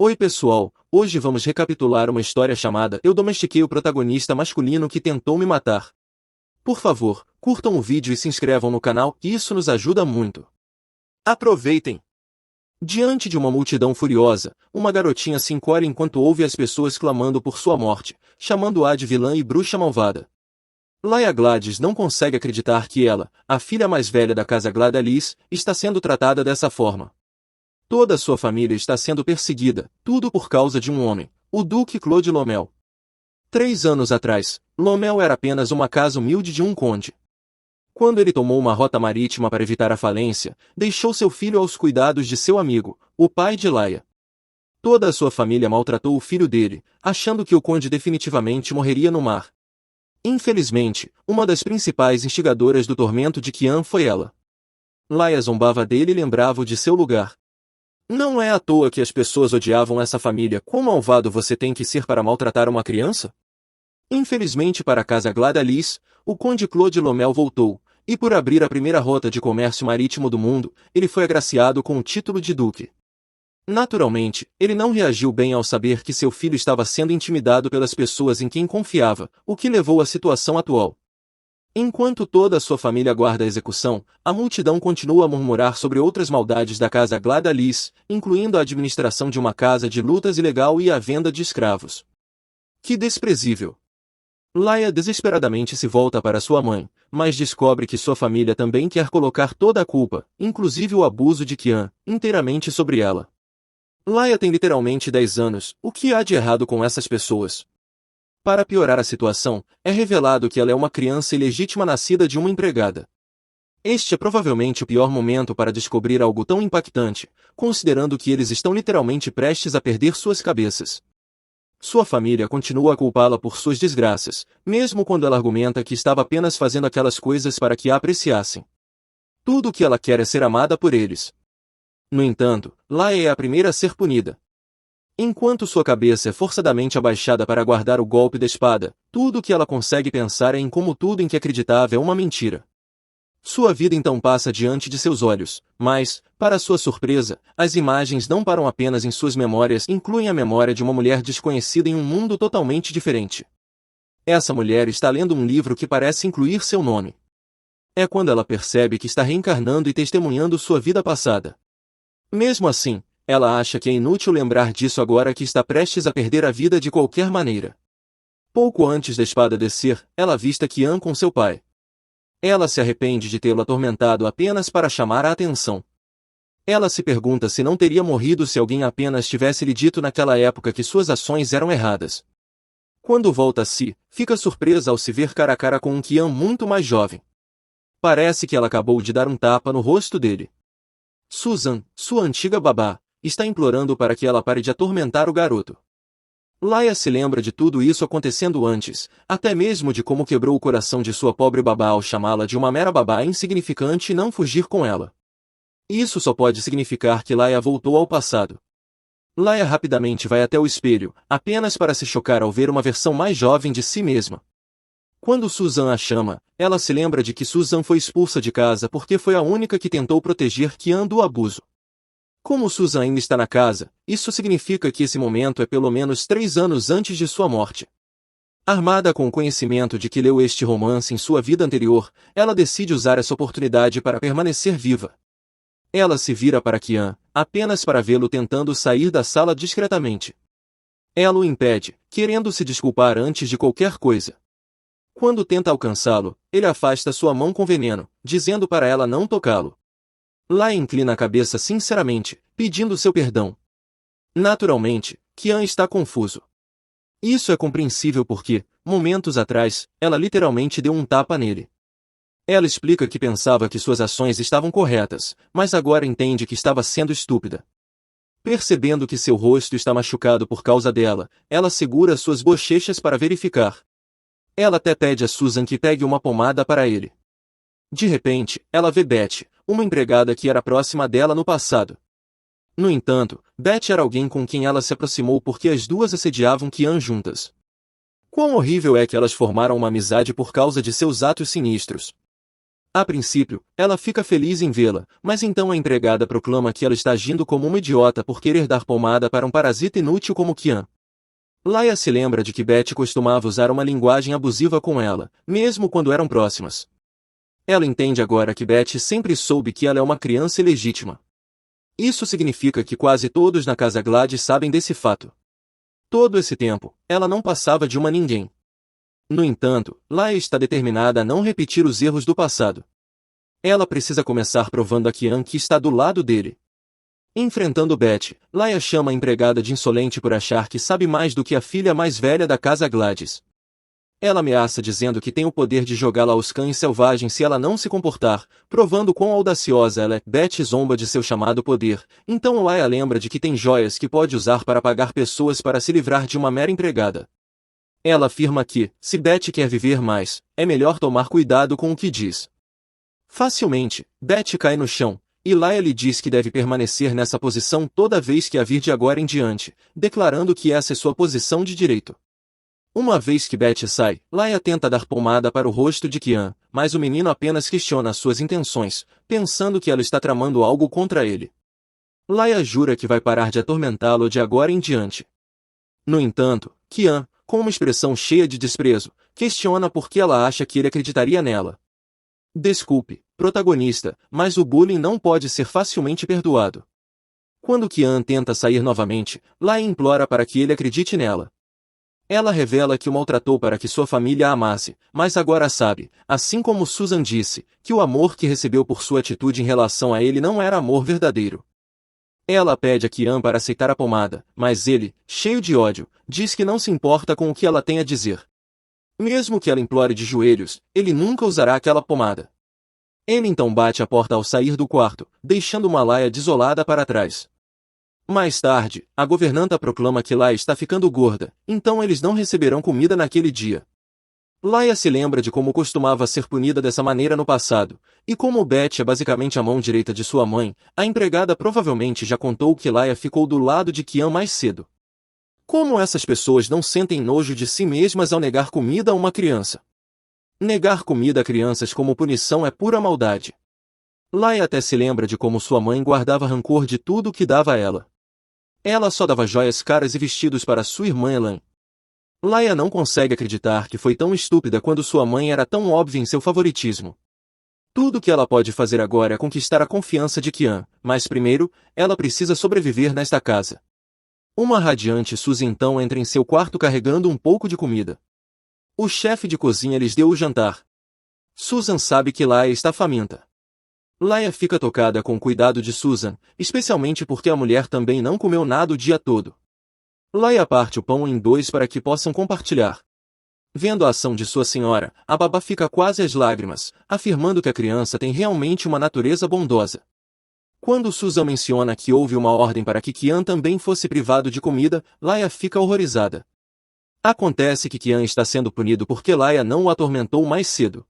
Oi pessoal, hoje vamos recapitular uma história chamada Eu Domestiquei o Protagonista Masculino que Tentou Me Matar. Por favor, curtam o vídeo e se inscrevam no canal, isso nos ajuda muito. Aproveitem! Diante de uma multidão furiosa, uma garotinha se encolhe enquanto ouve as pessoas clamando por sua morte, chamando-a de vilã e bruxa malvada. Laia Gladys não consegue acreditar que ela, a filha mais velha da casa Gladys, está sendo tratada dessa forma. Toda a sua família está sendo perseguida, tudo por causa de um homem, o Duque Claude Lomel. 3 anos atrás, Lomel era apenas uma casa humilde de um conde. Quando ele tomou uma rota marítima para evitar a falência, deixou seu filho aos cuidados de seu amigo, o pai de Laia. Toda a sua família maltratou o filho dele, achando que o conde definitivamente morreria no mar. Infelizmente, uma das principais instigadoras do tormento de Qian foi ela. Laia zombava dele e lembrava-o de seu lugar. Não é à toa que as pessoas odiavam essa família. Quão malvado você tem que ser para maltratar uma criança? Infelizmente para a casa Gladys, o conde Claude Lomel voltou, e por abrir a primeira rota de comércio marítimo do mundo, ele foi agraciado com o título de duque. Naturalmente, ele não reagiu bem ao saber que seu filho estava sendo intimidado pelas pessoas em quem confiava, o que levou à situação atual. Enquanto toda a sua família aguarda a execução, a multidão continua a murmurar sobre outras maldades da casa Gladys, incluindo a administração de uma casa de lutas ilegal e a venda de escravos. Que desprezível! Laia desesperadamente se volta para sua mãe, mas descobre que sua família também quer colocar toda a culpa, inclusive o abuso de Qian, inteiramente sobre ela. Laia tem literalmente 10 anos, o que há de errado com essas pessoas? Para piorar a situação, é revelado que ela é uma criança ilegítima nascida de uma empregada. Este é provavelmente o pior momento para descobrir algo tão impactante, considerando que eles estão literalmente prestes a perder suas cabeças. Sua família continua a culpá-la por suas desgraças, mesmo quando ela argumenta que estava apenas fazendo aquelas coisas para que a apreciassem. Tudo o que ela quer é ser amada por eles. No entanto, Laia é a primeira a ser punida. Enquanto sua cabeça é forçadamente abaixada para guardar o golpe da espada, tudo o que ela consegue pensar é em como tudo em que acreditava é uma mentira. Sua vida então passa diante de seus olhos, mas, para sua surpresa, as imagens não param apenas em suas memórias, incluem a memória de uma mulher desconhecida em um mundo totalmente diferente. Essa mulher está lendo um livro que parece incluir seu nome. É quando ela percebe que está reencarnando e testemunhando sua vida passada. Mesmo assim, ela acha que é inútil lembrar disso agora que está prestes a perder a vida de qualquer maneira. Pouco antes da espada descer, ela avista Qian com seu pai. Ela se arrepende de tê-lo atormentado apenas para chamar a atenção. Ela se pergunta se não teria morrido se alguém apenas tivesse lhe dito naquela época que suas ações eram erradas. Quando volta a si, fica surpresa ao se ver cara a cara com um Qian muito mais jovem. Parece que ela acabou de dar um tapa no rosto dele. Susan, sua antiga babá, está implorando para que ela pare de atormentar o garoto. Laia se lembra de tudo isso acontecendo antes, até mesmo de como quebrou o coração de sua pobre babá ao chamá-la de uma mera babá insignificante e não fugir com ela. Isso só pode significar que Laia voltou ao passado. Laia rapidamente vai até o espelho, apenas para se chocar ao ver uma versão mais jovem de si mesma. Quando Susan a chama, ela se lembra de que Susan foi expulsa de casa porque foi a única que tentou proteger Qian do abuso. Como Susan ainda está na casa, isso significa que esse momento é pelo menos 3 anos antes de sua morte. Armada com o conhecimento de que leu este romance em sua vida anterior, ela decide usar essa oportunidade para permanecer viva. Ela se vira para Qian, apenas para vê-lo tentando sair da sala discretamente. Ela o impede, querendo se desculpar antes de qualquer coisa. Quando tenta alcançá-lo, ele afasta sua mão com veneno, dizendo para ela não tocá-lo. Laia inclina a cabeça sinceramente, pedindo seu perdão. Naturalmente, Qian está confuso. Isso é compreensível porque, momentos atrás, ela literalmente deu um tapa nele. Ela explica que pensava que suas ações estavam corretas, mas agora entende que estava sendo estúpida. Percebendo que seu rosto está machucado por causa dela, ela segura suas bochechas para verificar. Ela até pede a Susan que pegue uma pomada para ele. De repente, ela vê Beth, uma empregada que era próxima dela no passado. No entanto, Beth era alguém com quem ela se aproximou porque as duas assediavam Qian juntas. Quão horrível é que elas formaram uma amizade por causa de seus atos sinistros. A princípio, ela fica feliz em vê-la, mas então a empregada proclama que ela está agindo como uma idiota por querer dar pomada para um parasita inútil como Qian. Laia se lembra de que Betty costumava usar uma linguagem abusiva com ela, mesmo quando eram próximas. Ela entende agora que Betty sempre soube que ela é uma criança ilegítima. Isso significa que quase todos na casa Gladys sabem desse fato. Todo esse tempo, ela não passava de uma ninguém. No entanto, Laia está determinada a não repetir os erros do passado. Ela precisa começar provando a Qian que está do lado dele. Enfrentando Betty, Laia chama a empregada de insolente por achar que sabe mais do que a filha mais velha da casa Gladys. Ela ameaça dizendo que tem o poder de jogá-la aos cães selvagens se ela não se comportar, provando quão audaciosa ela é. Betty zomba de seu chamado poder, então Laia lembra de que tem joias que pode usar para pagar pessoas para se livrar de uma mera empregada. Ela afirma que, se Betty quer viver mais, é melhor tomar cuidado com o que diz. Facilmente, Betty cai no chão, e Laia lhe diz que deve permanecer nessa posição toda vez que a vir de agora em diante, declarando que essa é sua posição de direito. Uma vez que Betty sai, Laia tenta dar pomada para o rosto de Qian, mas o menino apenas questiona suas intenções, pensando que ela está tramando algo contra ele. Laia jura que vai parar de atormentá-lo de agora em diante. No entanto, Qian, com uma expressão cheia de desprezo, questiona por que ela acha que ele acreditaria nela. Desculpe, protagonista, mas o bullying não pode ser facilmente perdoado. Quando Qian tenta sair novamente, Laia implora para que ele acredite nela. Ela revela que o maltratou para que sua família a amasse, mas agora sabe, assim como Susan disse, que o amor que recebeu por sua atitude em relação a ele não era amor verdadeiro. Ela pede a Qian para aceitar a pomada, mas ele, cheio de ódio, diz que não se importa com o que ela tem a dizer. Mesmo que ela implore de joelhos, ele nunca usará aquela pomada. Ele então bate a porta ao sair do quarto, deixando Laia desolada para trás. Mais tarde, a governanta proclama que Laia está ficando gorda, então eles não receberão comida naquele dia. Laia se lembra de como costumava ser punida dessa maneira no passado, e como Betty é basicamente a mão direita de sua mãe, a empregada provavelmente já contou que Laia ficou do lado de Qian mais cedo. Como essas pessoas não sentem nojo de si mesmas ao negar comida a uma criança? Negar comida a crianças como punição é pura maldade. Laia até se lembra de como sua mãe guardava rancor de tudo o que dava a ela. Ela só dava joias caras e vestidos para sua irmã Elaine. Laia não consegue acreditar que foi tão estúpida quando sua mãe era tão óbvia em seu favoritismo. Tudo o que ela pode fazer agora é conquistar a confiança de Qian, mas primeiro, ela precisa sobreviver nesta casa. Uma radiante Suzy então entra em seu quarto carregando um pouco de comida. O chefe de cozinha lhes deu o jantar. Susan sabe que Laia está faminta. Laia fica tocada com o cuidado de Susan, especialmente porque a mulher também não comeu nada o dia todo. Laia parte o pão em dois para que possam compartilhar. Vendo a ação de sua senhora, a babá fica quase às lágrimas, afirmando que a criança tem realmente uma natureza bondosa. Quando Susan menciona que houve uma ordem para que Qian também fosse privado de comida, Laia fica horrorizada. Acontece que Qian está sendo punido porque Laia não o atormentou mais cedo.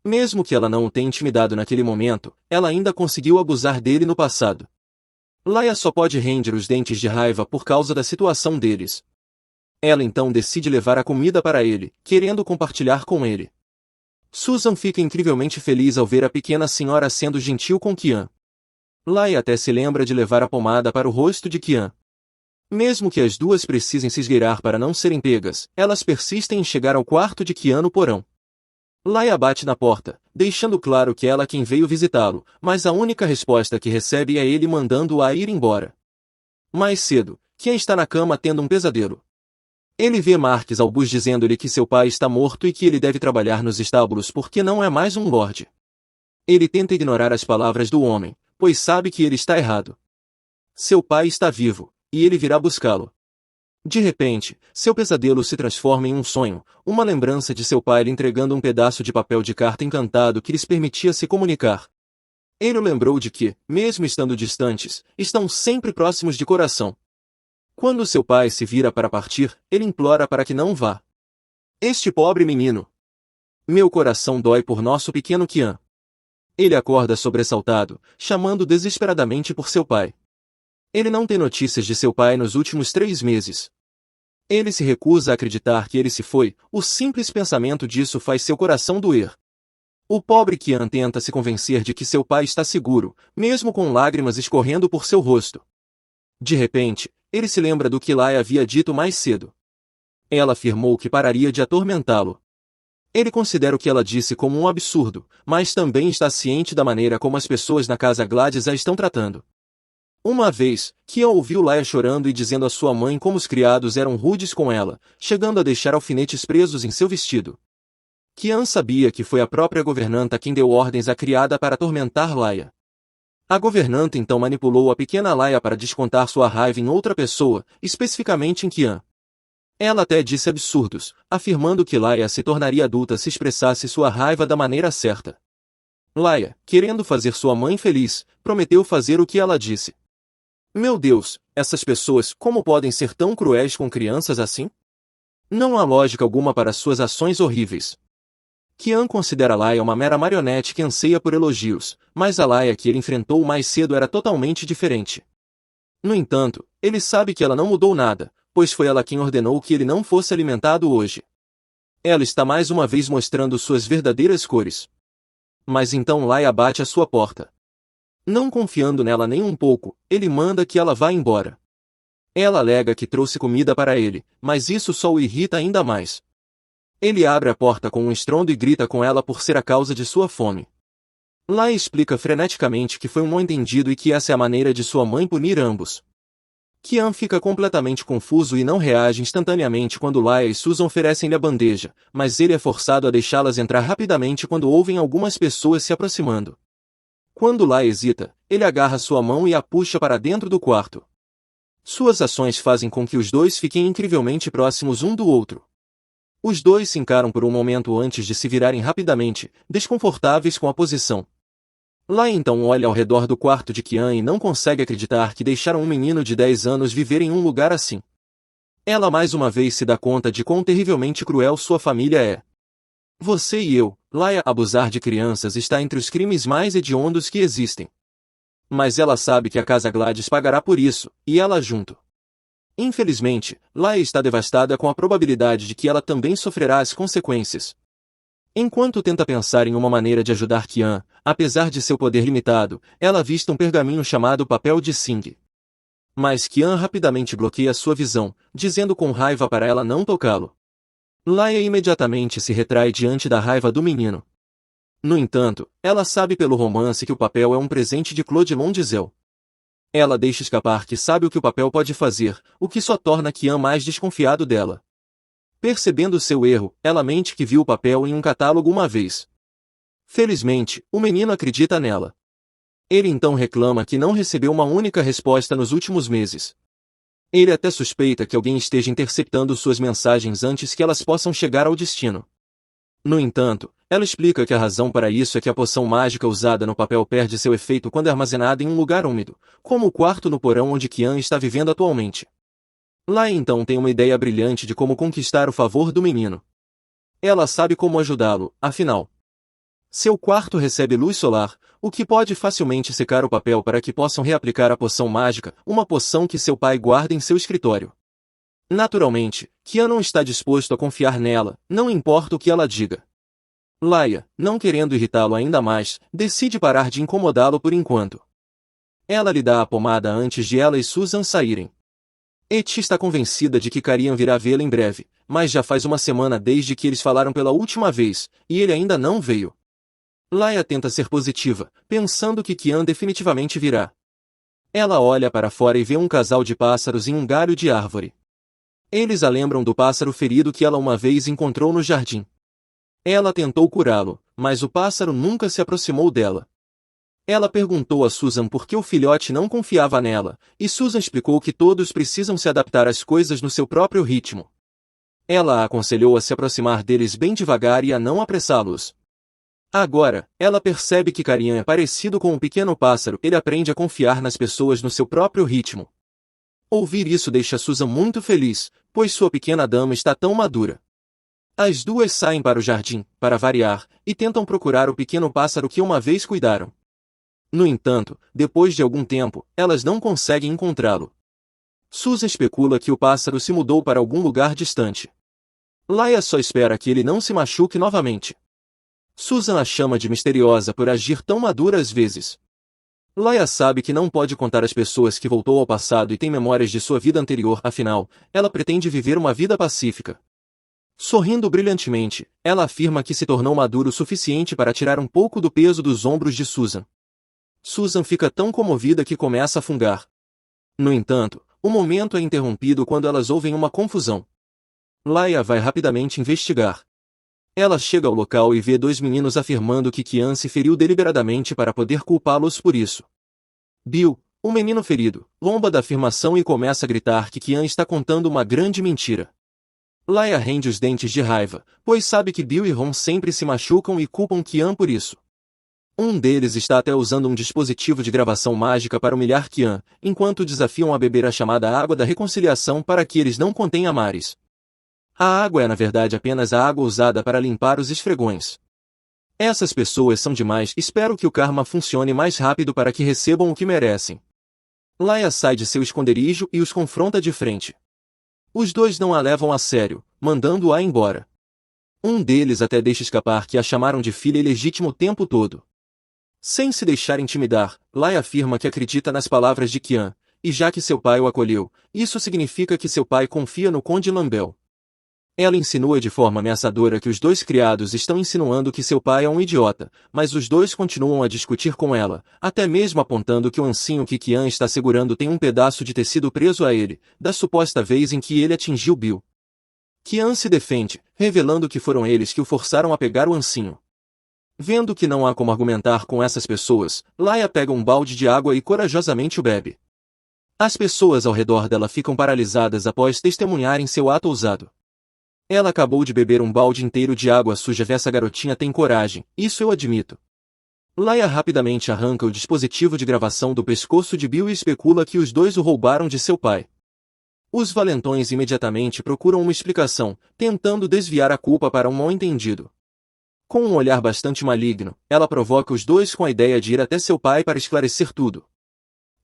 Mesmo que ela não o tenha intimidado naquele momento, ela ainda conseguiu abusar dele no passado. Laia só pode ranger os dentes de raiva por causa da situação deles. Ela então decide levar a comida para ele, querendo compartilhar com ele. Susan fica incrivelmente feliz ao ver a pequena senhora sendo gentil com Qian. Laia até se lembra de levar a pomada para o rosto de Qian. Mesmo que as duas precisem se esgueirar para não serem pegas, elas persistem em chegar ao quarto de Qian no porão. Laia bate na porta, deixando claro que ela é quem veio visitá-lo, mas a única resposta que recebe é ele mandando-a ir embora. Mais cedo, Qian está na cama tendo um pesadelo. Ele vê Marques Albus dizendo-lhe que seu pai está morto e que ele deve trabalhar nos estábulos porque não é mais um lorde. Ele tenta ignorar as palavras do homem, pois sabe que ele está errado. Seu pai está vivo, e ele virá buscá-lo. De repente, seu pesadelo se transforma em um sonho, uma lembrança de seu pai lhe entregando um pedaço de papel de carta encantado que lhes permitia se comunicar. Ele o lembrou de que, mesmo estando distantes, estão sempre próximos de coração. Quando seu pai se vira para partir, ele implora para que não vá. Este pobre menino! Meu coração dói por nosso pequeno Qian. Ele acorda sobressaltado, chamando desesperadamente por seu pai. Ele não tem notícias de seu pai nos últimos 3 meses. Ele se recusa a acreditar que ele se foi, o simples pensamento disso faz seu coração doer. O pobre Qian tenta se convencer de que seu pai está seguro, mesmo com lágrimas escorrendo por seu rosto. De repente, ele se lembra do que Lai havia dito mais cedo. Ela afirmou que pararia de atormentá-lo. Ele considera o que ela disse como um absurdo, mas também está ciente da maneira como as pessoas na casa Gladys a estão tratando. Uma vez, Qian ouviu Laia chorando e dizendo à sua mãe como os criados eram rudes com ela, chegando a deixar alfinetes presos em seu vestido. Qian sabia que foi a própria governanta quem deu ordens à criada para atormentar Laia. A governanta então manipulou a pequena Laia para descontar sua raiva em outra pessoa, especificamente em Qian. Ela até disse absurdos, afirmando que Laia se tornaria adulta se expressasse sua raiva da maneira certa. Laia, querendo fazer sua mãe feliz, prometeu fazer o que ela disse. Meu Deus, essas pessoas como podem ser tão cruéis com crianças assim? Não há lógica alguma para suas ações horríveis. Qian considera Laia uma mera marionete que anseia por elogios, mas a Laia que ele enfrentou mais cedo era totalmente diferente. No entanto, ele sabe que ela não mudou nada, pois foi ela quem ordenou que ele não fosse alimentado hoje. Ela está mais uma vez mostrando suas verdadeiras cores. Mas então Laia bate à sua porta. Não confiando nela nem um pouco, ele manda que ela vá embora. Ela alega que trouxe comida para ele, mas isso só o irrita ainda mais. Ele abre a porta com um estrondo e grita com ela por ser a causa de sua fome. Laia explica freneticamente que foi um mal-entendido e que essa é a maneira de sua mãe punir ambos. Qian fica completamente confuso e não reage instantaneamente quando Laia e Susan oferecem-lhe a bandeja, mas ele é forçado a deixá-las entrar rapidamente quando ouvem algumas pessoas se aproximando. Quando Laia hesita, ele agarra sua mão e a puxa para dentro do quarto. Suas ações fazem com que os dois fiquem incrivelmente próximos um do outro. Os dois se encaram por um momento antes de se virarem rapidamente, desconfortáveis com a posição. Laia então olha ao redor do quarto de Qian e não consegue acreditar que deixaram um menino de 10 anos viver em um lugar assim. Ela mais uma vez se dá conta de quão terrivelmente cruel sua família é. Você e eu, Laia, abusar de crianças está entre os crimes mais hediondos que existem. Mas ela sabe que a casa Gladys pagará por isso, e ela junto. Infelizmente, Laia está devastada com a probabilidade de que ela também sofrerá as consequências. Enquanto tenta pensar em uma maneira de ajudar Qian, apesar de seu poder limitado, ela avista um pergaminho chamado Papel de Sing. Mas Qian rapidamente bloqueia sua visão, dizendo com raiva para ela não tocá-lo. Laia imediatamente se retrai diante da raiva do menino. No entanto, ela sabe pelo romance que o papel é um presente de Claude Mondizel. Ela deixa escapar que sabe o que o papel pode fazer, o que só torna Qian mais desconfiado dela. Percebendo seu erro, ela mente que viu o papel em um catálogo uma vez. Felizmente, o menino acredita nela. Ele então reclama que não recebeu uma única resposta nos últimos meses. Ele até suspeita que alguém esteja interceptando suas mensagens antes que elas possam chegar ao destino. No entanto, ela explica que a razão para isso é que a poção mágica usada no papel perde seu efeito quando é armazenada em um lugar úmido, como o quarto no porão onde Qian está vivendo atualmente. Laia então tem uma ideia brilhante de como conquistar o favor do menino. Ela sabe como ajudá-lo, afinal. Seu quarto recebe luz solar, o que pode facilmente secar o papel para que possam reaplicar a poção mágica, uma poção que seu pai guarda em seu escritório. Naturalmente, Qian não está disposto a confiar nela, não importa o que ela diga. Laia, não querendo irritá-lo ainda mais, decide parar de incomodá-lo por enquanto. Ela lhe dá a pomada antes de ela e Susan saírem. Eti está convencida de que Karian virá vê-la em breve, mas já faz uma semana desde que eles falaram pela última vez, e ele ainda não veio. Laia tenta ser positiva, pensando que Qian definitivamente virá. Ela olha para fora e vê um casal de pássaros em um galho de árvore. Eles a lembram do pássaro ferido que ela uma vez encontrou no jardim. Ela tentou curá-lo, mas o pássaro nunca se aproximou dela. Ela perguntou a Susan por que o filhote não confiava nela, e Susan explicou que todos precisam se adaptar às coisas no seu próprio ritmo. Ela a aconselhou a se aproximar deles bem devagar e a não apressá-los. Agora, ela percebe que Karian é parecido com um pequeno pássaro, ele aprende a confiar nas pessoas no seu próprio ritmo. Ouvir isso deixa Susan muito feliz, pois sua pequena dama está tão madura. As duas saem para o jardim, para variar, e tentam procurar o pequeno pássaro que uma vez cuidaram. No entanto, depois de algum tempo, elas não conseguem encontrá-lo. Susan especula que o pássaro se mudou para algum lugar distante. Laia só espera que ele não se machuque novamente. Susan a chama de misteriosa por agir tão madura às vezes. Laia sabe que não pode contar às pessoas que voltou ao passado e tem memórias de sua vida anterior, afinal, ela pretende viver uma vida pacífica. Sorrindo brilhantemente, ela afirma que se tornou maduro o suficiente para tirar um pouco do peso dos ombros de Susan. Susan fica tão comovida que começa a fungar. No entanto, o momento é interrompido quando elas ouvem uma confusão. Laia vai rapidamente investigar. Ela chega ao local e vê dois meninos afirmando que Kian se feriu deliberadamente para poder culpá-los por isso. Bill, o menino ferido, lomba da afirmação e começa a gritar que Kian está contando uma grande mentira. Laia rende os dentes de raiva, pois sabe que Bill e Ron sempre se machucam e culpam Kian por isso. Um deles está até usando um dispositivo de gravação mágica para humilhar Kian, enquanto desafiam a beber a chamada água da reconciliação para que eles não contenham mares. A água é na verdade apenas a água usada para limpar os esfregões. Essas pessoas são demais, espero que o karma funcione mais rápido para que recebam o que merecem. Laia sai de seu esconderijo e os confronta de frente. Os dois não a levam a sério, mandando-a embora. Um deles até deixa escapar que a chamaram de filha ilegítima o tempo todo. Sem se deixar intimidar, Laia afirma que acredita nas palavras de Kian, e já que seu pai o acolheu, isso significa que seu pai confia no Conde Lambel. Ela insinua de forma ameaçadora que os dois criados estão insinuando que seu pai é um idiota, mas os dois continuam a discutir com ela, até mesmo apontando que o ancinho que Kian está segurando tem um pedaço de tecido preso a ele, da suposta vez em que ele atingiu Bill. Kian se defende, revelando que foram eles que o forçaram a pegar o ancinho. Vendo que não há como argumentar com essas pessoas, Laia pega um balde de água e corajosamente o bebe. As pessoas ao redor dela ficam paralisadas após testemunharem seu ato ousado. Ela acabou de beber um balde inteiro de água suja. Essa garotinha tem coragem, isso eu admito. Laia rapidamente arranca o dispositivo de gravação do pescoço de Bill e especula que os dois o roubaram de seu pai. Os valentões imediatamente procuram uma explicação, tentando desviar a culpa para um mal-entendido. Com um olhar bastante maligno, ela provoca os dois com a ideia de ir até seu pai para esclarecer tudo.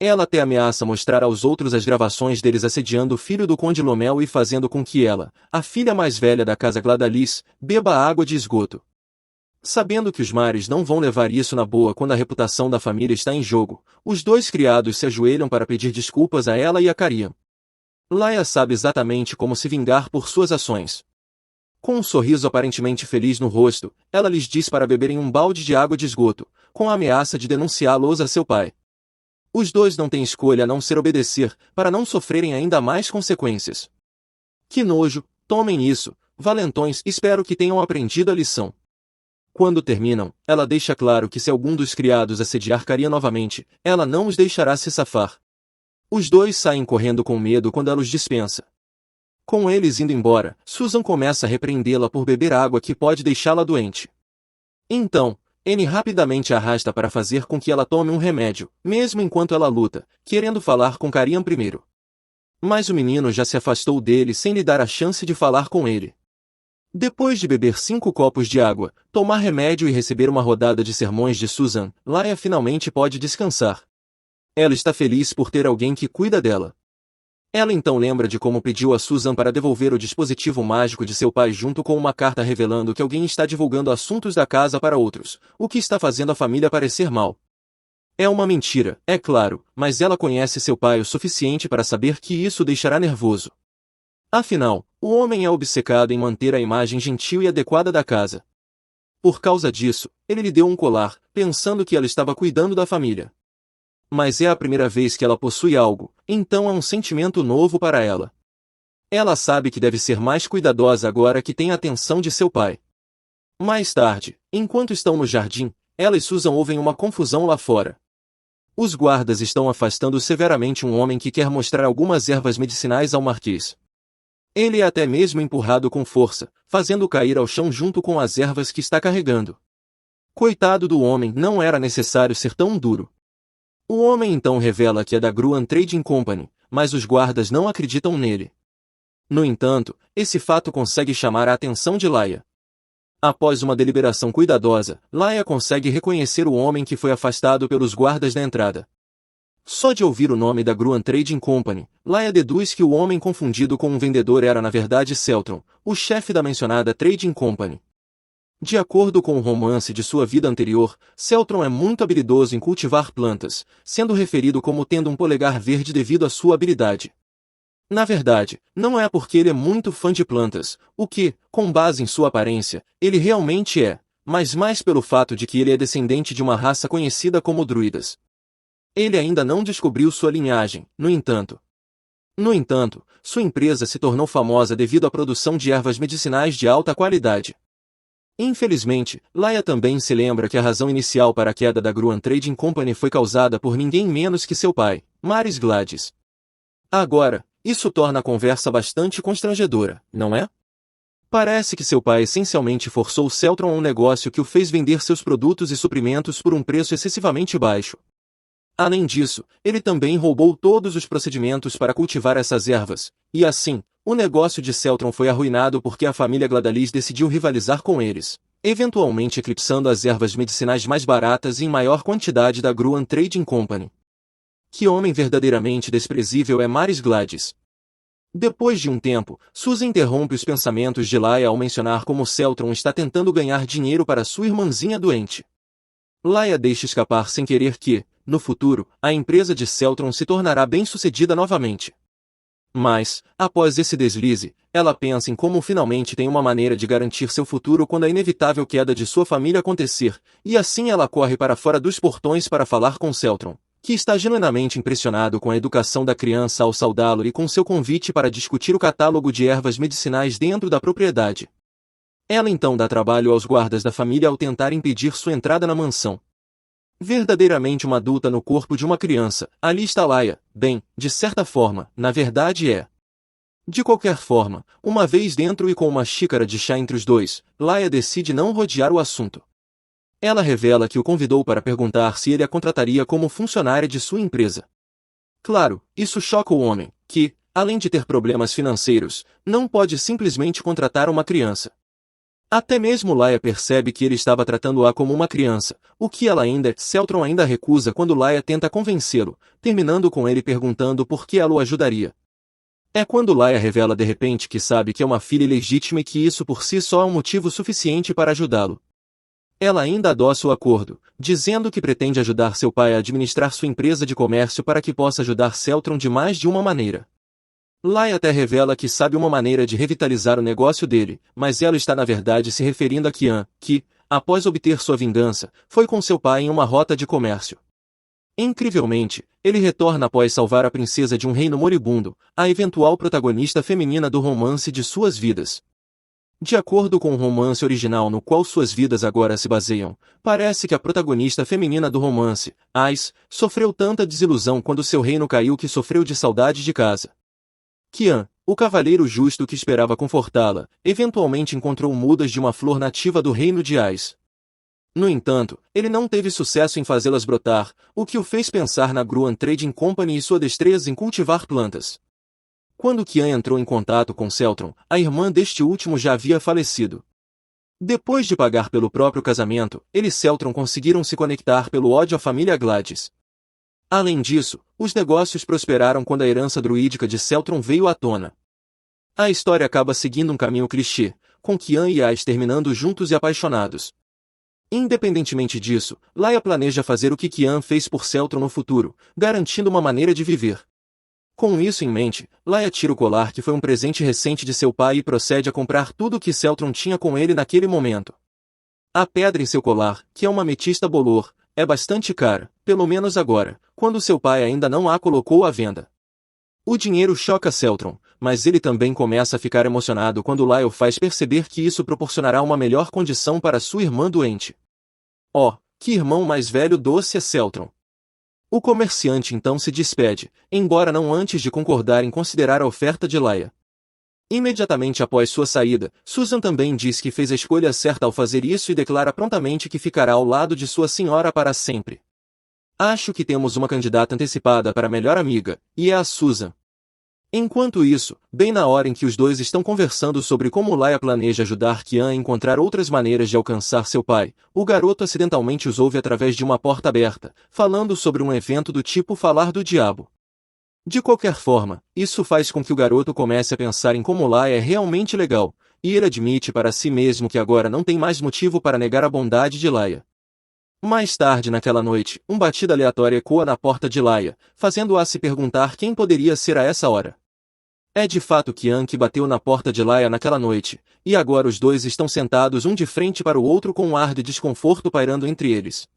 Ela até ameaça mostrar aos outros as gravações deles assediando o filho do Conde Lomel e fazendo com que ela, a filha mais velha da casa Gladalis, beba água de esgoto. Sabendo que os mares não vão levar isso na boa quando a reputação da família está em jogo, os dois criados se ajoelham para pedir desculpas a ela e a Carian. Laia sabe exatamente como se vingar por suas ações. Com um sorriso aparentemente feliz no rosto, ela lhes diz para beberem um balde de água de esgoto, com a ameaça de denunciá-los a seu pai. Os dois não têm escolha a não ser obedecer, para não sofrerem ainda mais consequências. Que nojo, tomem isso, valentões, espero que tenham aprendido a lição. Quando terminam, ela deixa claro que se algum dos criados assediar Carian novamente, ela não os deixará se safar. Os dois saem correndo com medo quando ela os dispensa. Com eles indo embora, Susan começa a repreendê-la por beber água que pode deixá-la doente. Então, Anne rapidamente a arrasta para fazer com que ela tome um remédio, mesmo enquanto ela luta, querendo falar com Carian primeiro. Mas o menino já se afastou dele sem lhe dar a chance de falar com ele. Depois de beber 5 copos de água, tomar remédio e receber uma rodada de sermões de Susan, Laia finalmente pode descansar. Ela está feliz por ter alguém que cuida dela. Ela então lembra de como pediu a Susan para devolver o dispositivo mágico de seu pai junto com uma carta revelando que alguém está divulgando assuntos da casa para outros, o que está fazendo a família parecer mal. É uma mentira, é claro, mas ela conhece seu pai o suficiente para saber que isso o deixará nervoso. Afinal, o homem é obcecado em manter a imagem gentil e adequada da casa. Por causa disso, ele lhe deu um colar, pensando que ela estava cuidando da família. Mas é a primeira vez que ela possui algo, então é um sentimento novo para ela. Ela sabe que deve ser mais cuidadosa agora que tem a atenção de seu pai. Mais tarde, enquanto estão no jardim, ela e Susan ouvem uma confusão lá fora. Os guardas estão afastando severamente um homem que quer mostrar algumas ervas medicinais ao marquês. Ele é até mesmo empurrado com força, fazendo cair ao chão junto com as ervas que está carregando. Coitado do homem, não era necessário ser tão duro. O homem então revela que é da Gruan Trading Company, mas os guardas não acreditam nele. No entanto, esse fato consegue chamar a atenção de Laia. Após uma deliberação cuidadosa, Laia consegue reconhecer o homem que foi afastado pelos guardas da entrada. Só de ouvir o nome da Gruan Trading Company, Laia deduz que o homem confundido com um vendedor era na verdade Celtron, o chefe da mencionada Trading Company. De acordo com o romance de sua vida anterior, Celtron é muito habilidoso em cultivar plantas, sendo referido como tendo um polegar verde devido à sua habilidade. Na verdade, não é porque ele é muito fã de plantas, o que, com base em sua aparência, ele realmente é, mas mais pelo fato de que ele é descendente de uma raça conhecida como druidas. Ele ainda não descobriu sua linhagem, no entanto. No entanto, sua empresa se tornou famosa devido à produção de ervas medicinais de alta qualidade. Infelizmente, Laia também se lembra que a razão inicial para a queda da Gruan Trading Company foi causada por ninguém menos que seu pai, Maris Gladys. Agora, isso torna a conversa bastante constrangedora, não é? Parece que seu pai essencialmente forçou Celtron a um negócio que o fez vender seus produtos e suprimentos por um preço excessivamente baixo. Além disso, ele também roubou todos os procedimentos para cultivar essas ervas, e assim, o negócio de Celtron foi arruinado porque a família Gladalis decidiu rivalizar com eles, eventualmente eclipsando as ervas medicinais mais baratas e em maior quantidade da Gruan Trading Company. Que homem verdadeiramente desprezível é Maris Gladys. Depois de um tempo, Susan interrompe os pensamentos de Laia ao mencionar como Celtron está tentando ganhar dinheiro para sua irmãzinha doente. Laia deixa escapar sem querer que, no futuro, a empresa de Celtron se tornará bem-sucedida novamente. Mas, após esse deslize, ela pensa em como finalmente tem uma maneira de garantir seu futuro quando a inevitável queda de sua família acontecer, e assim ela corre para fora dos portões para falar com Celtron, que está genuinamente impressionado com a educação da criança ao saudá-lo e com seu convite para discutir o catálogo de ervas medicinais dentro da propriedade. Ela então dá trabalho aos guardas da família ao tentar impedir sua entrada na mansão. Verdadeiramente uma adulta no corpo de uma criança, ali está Laia, bem, de certa forma, na verdade é. De qualquer forma, uma vez dentro e com uma xícara de chá entre os dois, Laia decide não rodear o assunto. Ela revela que o convidou para perguntar se ele a contrataria como funcionária de sua empresa. Claro, isso choca o homem, que, além de ter problemas financeiros, não pode simplesmente contratar uma criança. Até mesmo Laia percebe que ele estava tratando-a como uma criança, o que ela ainda, Celtron ainda recusa quando Laia tenta convencê-lo, terminando com ele perguntando por que ela o ajudaria. É quando Laia revela de repente que sabe que é uma filha ilegítima e que isso por si só é um motivo suficiente para ajudá-lo. Ela ainda adoça o acordo, dizendo que pretende ajudar seu pai a administrar sua empresa de comércio para que possa ajudar Celtron de mais de uma maneira. Laia até revela que sabe uma maneira de revitalizar o negócio dele, mas ela está na verdade se referindo a Kian, que, após obter sua vingança, foi com seu pai em uma rota de comércio. Incrivelmente, ele retorna após salvar a princesa de um reino moribundo, a eventual protagonista feminina do romance de suas vidas. De acordo com o romance original no qual suas vidas agora se baseiam, parece que a protagonista feminina do romance, Ais, sofreu tanta desilusão quando seu reino caiu que sofreu de saudade de casa. Kian, o cavaleiro justo que esperava confortá-la, eventualmente encontrou mudas de uma flor nativa do reino de Ais. No entanto, ele não teve sucesso em fazê-las brotar, o que o fez pensar na Gruan Trading Company e sua destreza em cultivar plantas. Quando Kian entrou em contato com Celtron, a irmã deste último já havia falecido. Depois de pagar pelo próprio casamento, ele e Celtron conseguiram se conectar pelo ódio à família Gladys. Além disso, os negócios prosperaram quando a herança druídica de Celtron veio à tona. A história acaba seguindo um caminho clichê, com Kian e Ais terminando juntos e apaixonados. Independentemente disso, Laia planeja fazer o que Kian fez por Celtron no futuro, garantindo uma maneira de viver. Com isso em mente, Laia tira o colar que foi um presente recente de seu pai e procede a comprar tudo o que Celtron tinha com ele naquele momento. A pedra em seu colar, que é uma ametista bolor, é bastante cara, pelo menos agora, quando seu pai ainda não a colocou à venda. O dinheiro choca Celtron, mas ele também começa a ficar emocionado quando Laia o faz perceber que isso proporcionará uma melhor condição para sua irmã doente. Oh, que irmão mais velho doce é Celtron! O comerciante então se despede, embora não antes de concordar em considerar a oferta de Laia. Imediatamente após sua saída, Susan também diz que fez a escolha certa ao fazer isso e declara prontamente que ficará ao lado de sua senhora para sempre. Acho que temos uma candidata antecipada para melhor amiga, e é a Susan. Enquanto isso, bem na hora em que os dois estão conversando sobre como Laia planeja ajudar Kian a encontrar outras maneiras de alcançar seu pai, o garoto acidentalmente os ouve através de uma porta aberta, falando sobre um evento do tipo falar do diabo. De qualquer forma, isso faz com que o garoto comece a pensar em como Laia é realmente legal, e ele admite para si mesmo que agora não tem mais motivo para negar a bondade de Laia. Mais tarde naquela noite, um batido aleatório ecoa na porta de Laia, fazendo-a se perguntar quem poderia ser a essa hora. É de fato Qian que bateu na porta de Laia naquela noite, e agora os dois estão sentados um de frente para o outro com um ar de desconforto pairando entre eles.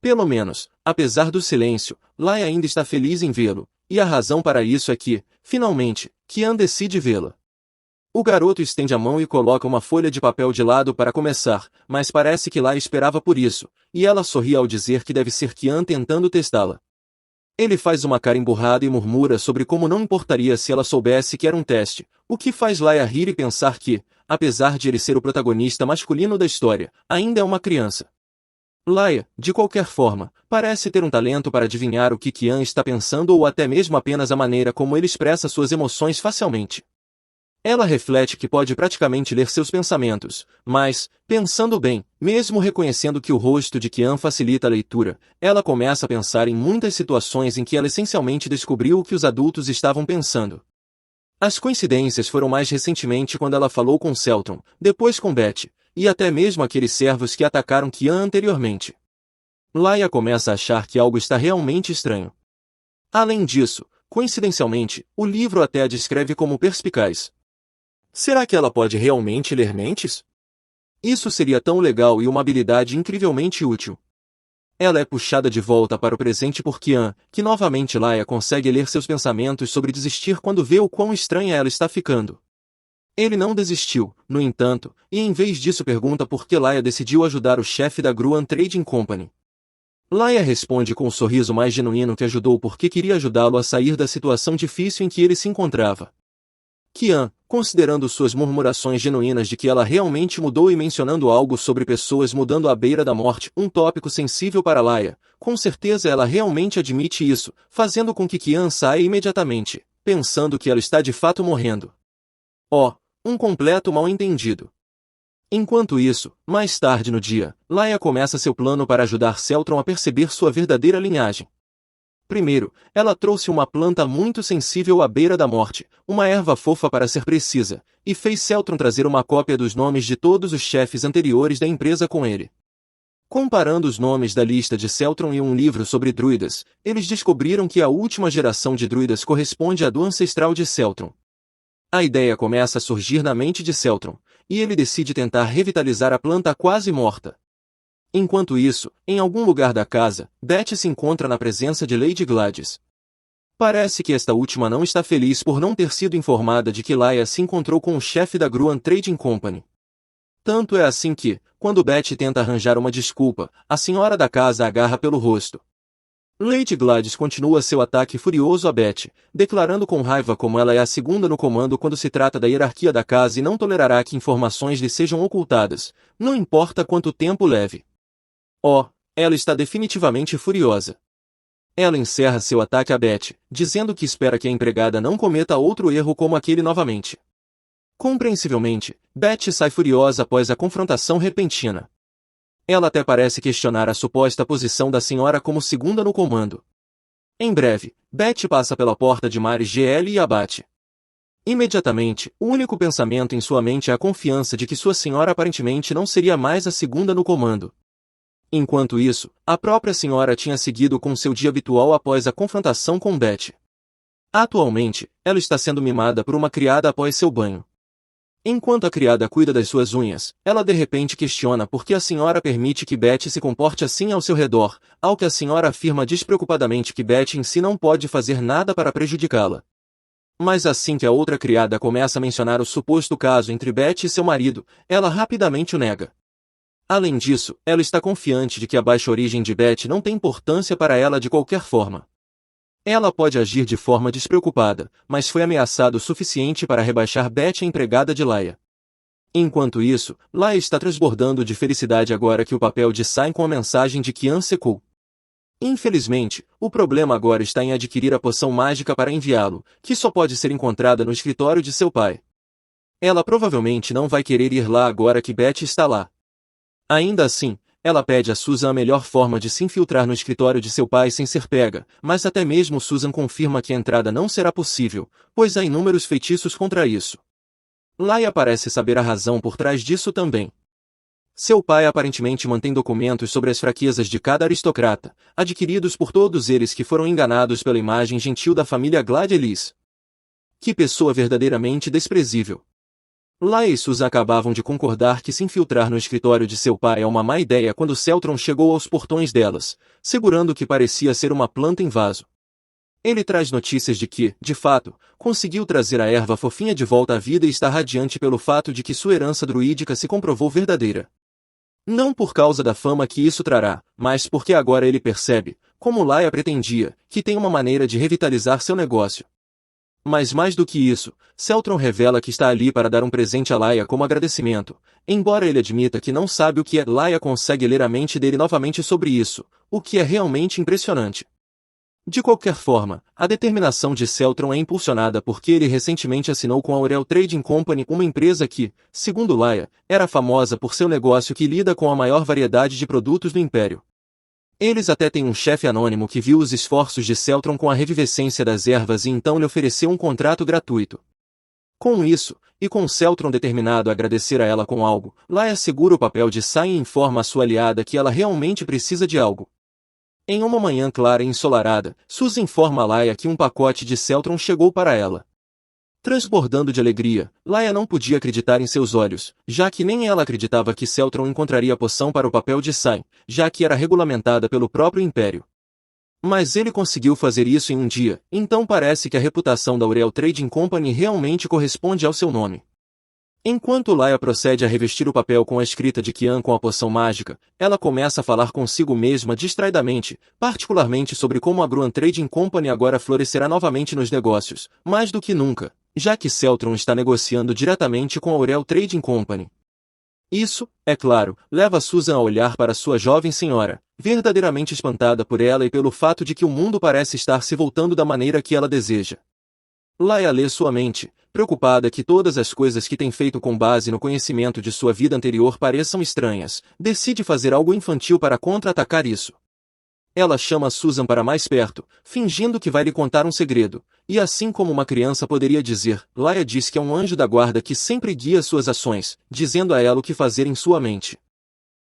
Pelo menos, apesar do silêncio, Laia ainda está feliz em vê-lo, e a razão para isso é que, finalmente, Qian decide vê-la. O garoto estende a mão e coloca uma folha de papel de lado para começar, mas parece que Laia esperava por isso, e ela sorri ao dizer que deve ser Qian tentando testá-la. Ele faz uma cara emburrada e murmura sobre como não importaria se ela soubesse que era um teste, o que faz Laia rir e pensar que, apesar de ele ser o protagonista masculino da história, ainda é uma criança. Laia, de qualquer forma, parece ter um talento para adivinhar o que Qian está pensando ou até mesmo apenas a maneira como ele expressa suas emoções facilmente. Ela reflete que pode praticamente ler seus pensamentos, mas, pensando bem, mesmo reconhecendo que o rosto de Qian facilita a leitura, ela começa a pensar em muitas situações em que ela essencialmente descobriu o que os adultos estavam pensando. As coincidências foram mais recentemente quando ela falou com Celtron, depois com Beth, e até mesmo aqueles servos que atacaram Qian anteriormente. Laia começa a achar que algo está realmente estranho. Além disso, coincidencialmente, o livro até a descreve como perspicaz. Será que ela pode realmente ler mentes? Isso seria tão legal e uma habilidade incrivelmente útil. Ela é puxada de volta para o presente por Qian, que novamente Laia consegue ler seus pensamentos sobre desistir quando vê o quão estranha ela está ficando. Ele não desistiu, no entanto, e em vez disso pergunta por que Laia decidiu ajudar o chefe da Gruan Trading Company. Laia responde com um sorriso mais genuíno que ajudou porque queria ajudá-lo a sair da situação difícil em que ele se encontrava. Qian, considerando suas murmurações genuínas de que ela realmente mudou e mencionando algo sobre pessoas mudando à beira da morte, um tópico sensível para Laia, com certeza ela realmente admite isso, fazendo com que Qian saia imediatamente, pensando que ela está de fato morrendo. Oh, um completo mal-entendido. Enquanto isso, mais tarde no dia, Laia começa seu plano para ajudar Celtron a perceber sua verdadeira linhagem. Primeiro, ela trouxe uma planta muito sensível à beira da morte, uma erva fofa para ser precisa, e fez Celtron trazer uma cópia dos nomes de todos os chefes anteriores da empresa com ele. Comparando os nomes da lista de Celtron e um livro sobre druidas, eles descobriram que a última geração de druidas corresponde à do ancestral de Celtron. A ideia começa a surgir na mente de Celtron, e ele decide tentar revitalizar a planta quase morta. Enquanto isso, em algum lugar da casa, Beth se encontra na presença de Lady Gladys. Parece que esta última não está feliz por não ter sido informada de que Laia se encontrou com o chefe da Gruan Trading Company. Tanto é assim que, quando Beth tenta arranjar uma desculpa, a senhora da casa a agarra pelo rosto. Lady Gladys continua seu ataque furioso a Beth, declarando com raiva como ela é a segunda no comando quando se trata da hierarquia da casa e não tolerará que informações lhe sejam ocultadas, não importa quanto tempo leve. Oh, ela está definitivamente furiosa. Ela encerra seu ataque a Beth, dizendo que espera que a empregada não cometa outro erro como aquele novamente. Compreensivelmente, Beth sai furiosa após a confrontação repentina. Ela até parece questionar a suposta posição da senhora como segunda no comando. Em breve, Beth passa pela porta de Maris GL e a bate. Imediatamente, o único pensamento em sua mente é a confiança de que sua senhora aparentemente não seria mais a segunda no comando. Enquanto isso, a própria senhora tinha seguido com seu dia habitual após a confrontação com Beth. Atualmente, ela está sendo mimada por uma criada após seu banho. Enquanto a criada cuida das suas unhas, ela de repente questiona por que a senhora permite que Beth se comporte assim ao seu redor, ao que a senhora afirma despreocupadamente que Beth em si não pode fazer nada para prejudicá-la. Mas assim que a outra criada começa a mencionar o suposto caso entre Beth e seu marido, ela rapidamente o nega. Além disso, ela está confiante de que a baixa origem de Beth não tem importância para ela de qualquer forma. Ela pode agir de forma despreocupada, mas foi ameaçado o suficiente para rebaixar Beth a empregada de Laia. Enquanto isso, Laia está transbordando de felicidade agora que o papel de sai com a mensagem de Qian secou. Infelizmente, o problema agora está em adquirir a poção mágica para enviá-lo, que só pode ser encontrada no escritório de seu pai. Ela provavelmente não vai querer ir lá agora que Beth está lá. Ainda assim, ela pede a Susan a melhor forma de se infiltrar no escritório de seu pai sem ser pega, mas até mesmo Susan confirma que a entrada não será possível, pois há inúmeros feitiços contra isso. Laia parece saber a razão por trás disso também. Seu pai aparentemente mantém documentos sobre as fraquezas de cada aristocrata, adquiridos por todos eles que foram enganados pela imagem gentil da família Gladys. Que pessoa verdadeiramente desprezível. Laia e Susan acabavam de concordar que se infiltrar no escritório de seu pai é uma má ideia quando Celtron chegou aos portões delas, segurando o que parecia ser uma planta em vaso. Ele traz notícias de que, de fato, conseguiu trazer a erva fofinha de volta à vida e está radiante pelo fato de que sua herança druídica se comprovou verdadeira. Não por causa da fama que isso trará, mas porque agora ele percebe, como Laia pretendia, que tem uma maneira de revitalizar seu negócio. Mas mais do que isso, Celtron revela que está ali para dar um presente a Laia como agradecimento. Embora ele admita que não sabe o que é, Laia consegue ler a mente dele novamente sobre isso, o que é realmente impressionante. De qualquer forma, a determinação de Celtron é impulsionada porque ele recentemente assinou com a Aurel Trading Company, uma empresa que, segundo Laia, era famosa por seu negócio que lida com a maior variedade de produtos do Império. Eles até têm um chefe anônimo que viu os esforços de Celtron com a revivescência das ervas e então lhe ofereceu um contrato gratuito. Com isso, e com Celtron determinado a agradecer a ela com algo, Laia segura o papel de Sai e informa a sua aliada que ela realmente precisa de algo. Em uma manhã clara e ensolarada, Susan informa a Laia que um pacote de Celtron chegou para ela. Transbordando de alegria, Laia não podia acreditar em seus olhos, já que nem ela acreditava que Celtron encontraria a poção para o papel de Sai, já que era regulamentada pelo próprio Império. Mas ele conseguiu fazer isso em um dia, então parece que a reputação da Aurel Trading Company realmente corresponde ao seu nome. Enquanto Laia procede a revestir o papel com a escrita de Qian com a poção mágica, ela começa a falar consigo mesma distraidamente, particularmente sobre como a Gruan Trading Company agora florescerá novamente nos negócios, mais do que nunca, já que Celtron está negociando diretamente com a Aurel Trading Company. Isso, é claro, leva Susan a olhar para sua jovem senhora, verdadeiramente espantada por ela e pelo fato de que o mundo parece estar se voltando da maneira que ela deseja. Laia lê sua mente, preocupada que todas as coisas que tem feito com base no conhecimento de sua vida anterior pareçam estranhas, decide fazer algo infantil para contra-atacar isso. Ela chama Susan para mais perto, fingindo que vai lhe contar um segredo, e assim como uma criança poderia dizer, Laia diz que é um anjo da guarda que sempre guia suas ações, dizendo a ela o que fazer em sua mente.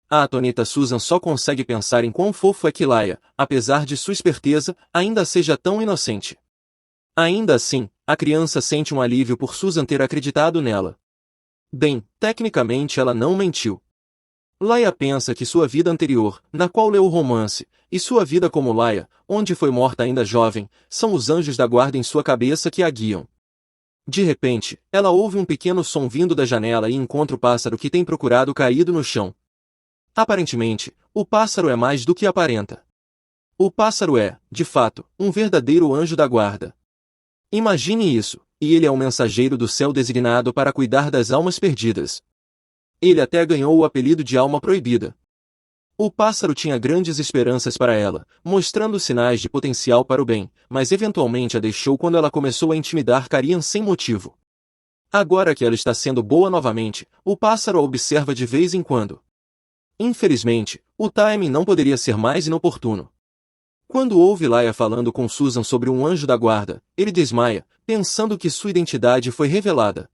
A atônita Susan só consegue pensar em quão fofo é que Laia, apesar de sua esperteza, ainda seja tão inocente. Ainda assim, a criança sente um alívio por Susan ter acreditado nela. Bem, tecnicamente ela não mentiu. Laia pensa que sua vida anterior, na qual leu o romance, e sua vida como Laia, onde foi morta ainda jovem, são os anjos da guarda em sua cabeça que a guiam. De repente, ela ouve um pequeno som vindo da janela e encontra o pássaro que tem procurado caído no chão. Aparentemente, o pássaro é mais do que aparenta. O pássaro é, de fato, um verdadeiro anjo da guarda. Imagine isso, e ele é um mensageiro do céu designado para cuidar das almas perdidas. Ele até ganhou o apelido de Alma Proibida. O pássaro tinha grandes esperanças para ela, mostrando sinais de potencial para o bem, mas eventualmente a deixou quando ela começou a intimidar Carian sem motivo. Agora que ela está sendo boa novamente, o pássaro a observa de vez em quando. Infelizmente, o timing não poderia ser mais inoportuno. Quando ouve Laia falando com Susan sobre um anjo da guarda, ele desmaia, pensando que sua identidade foi revelada.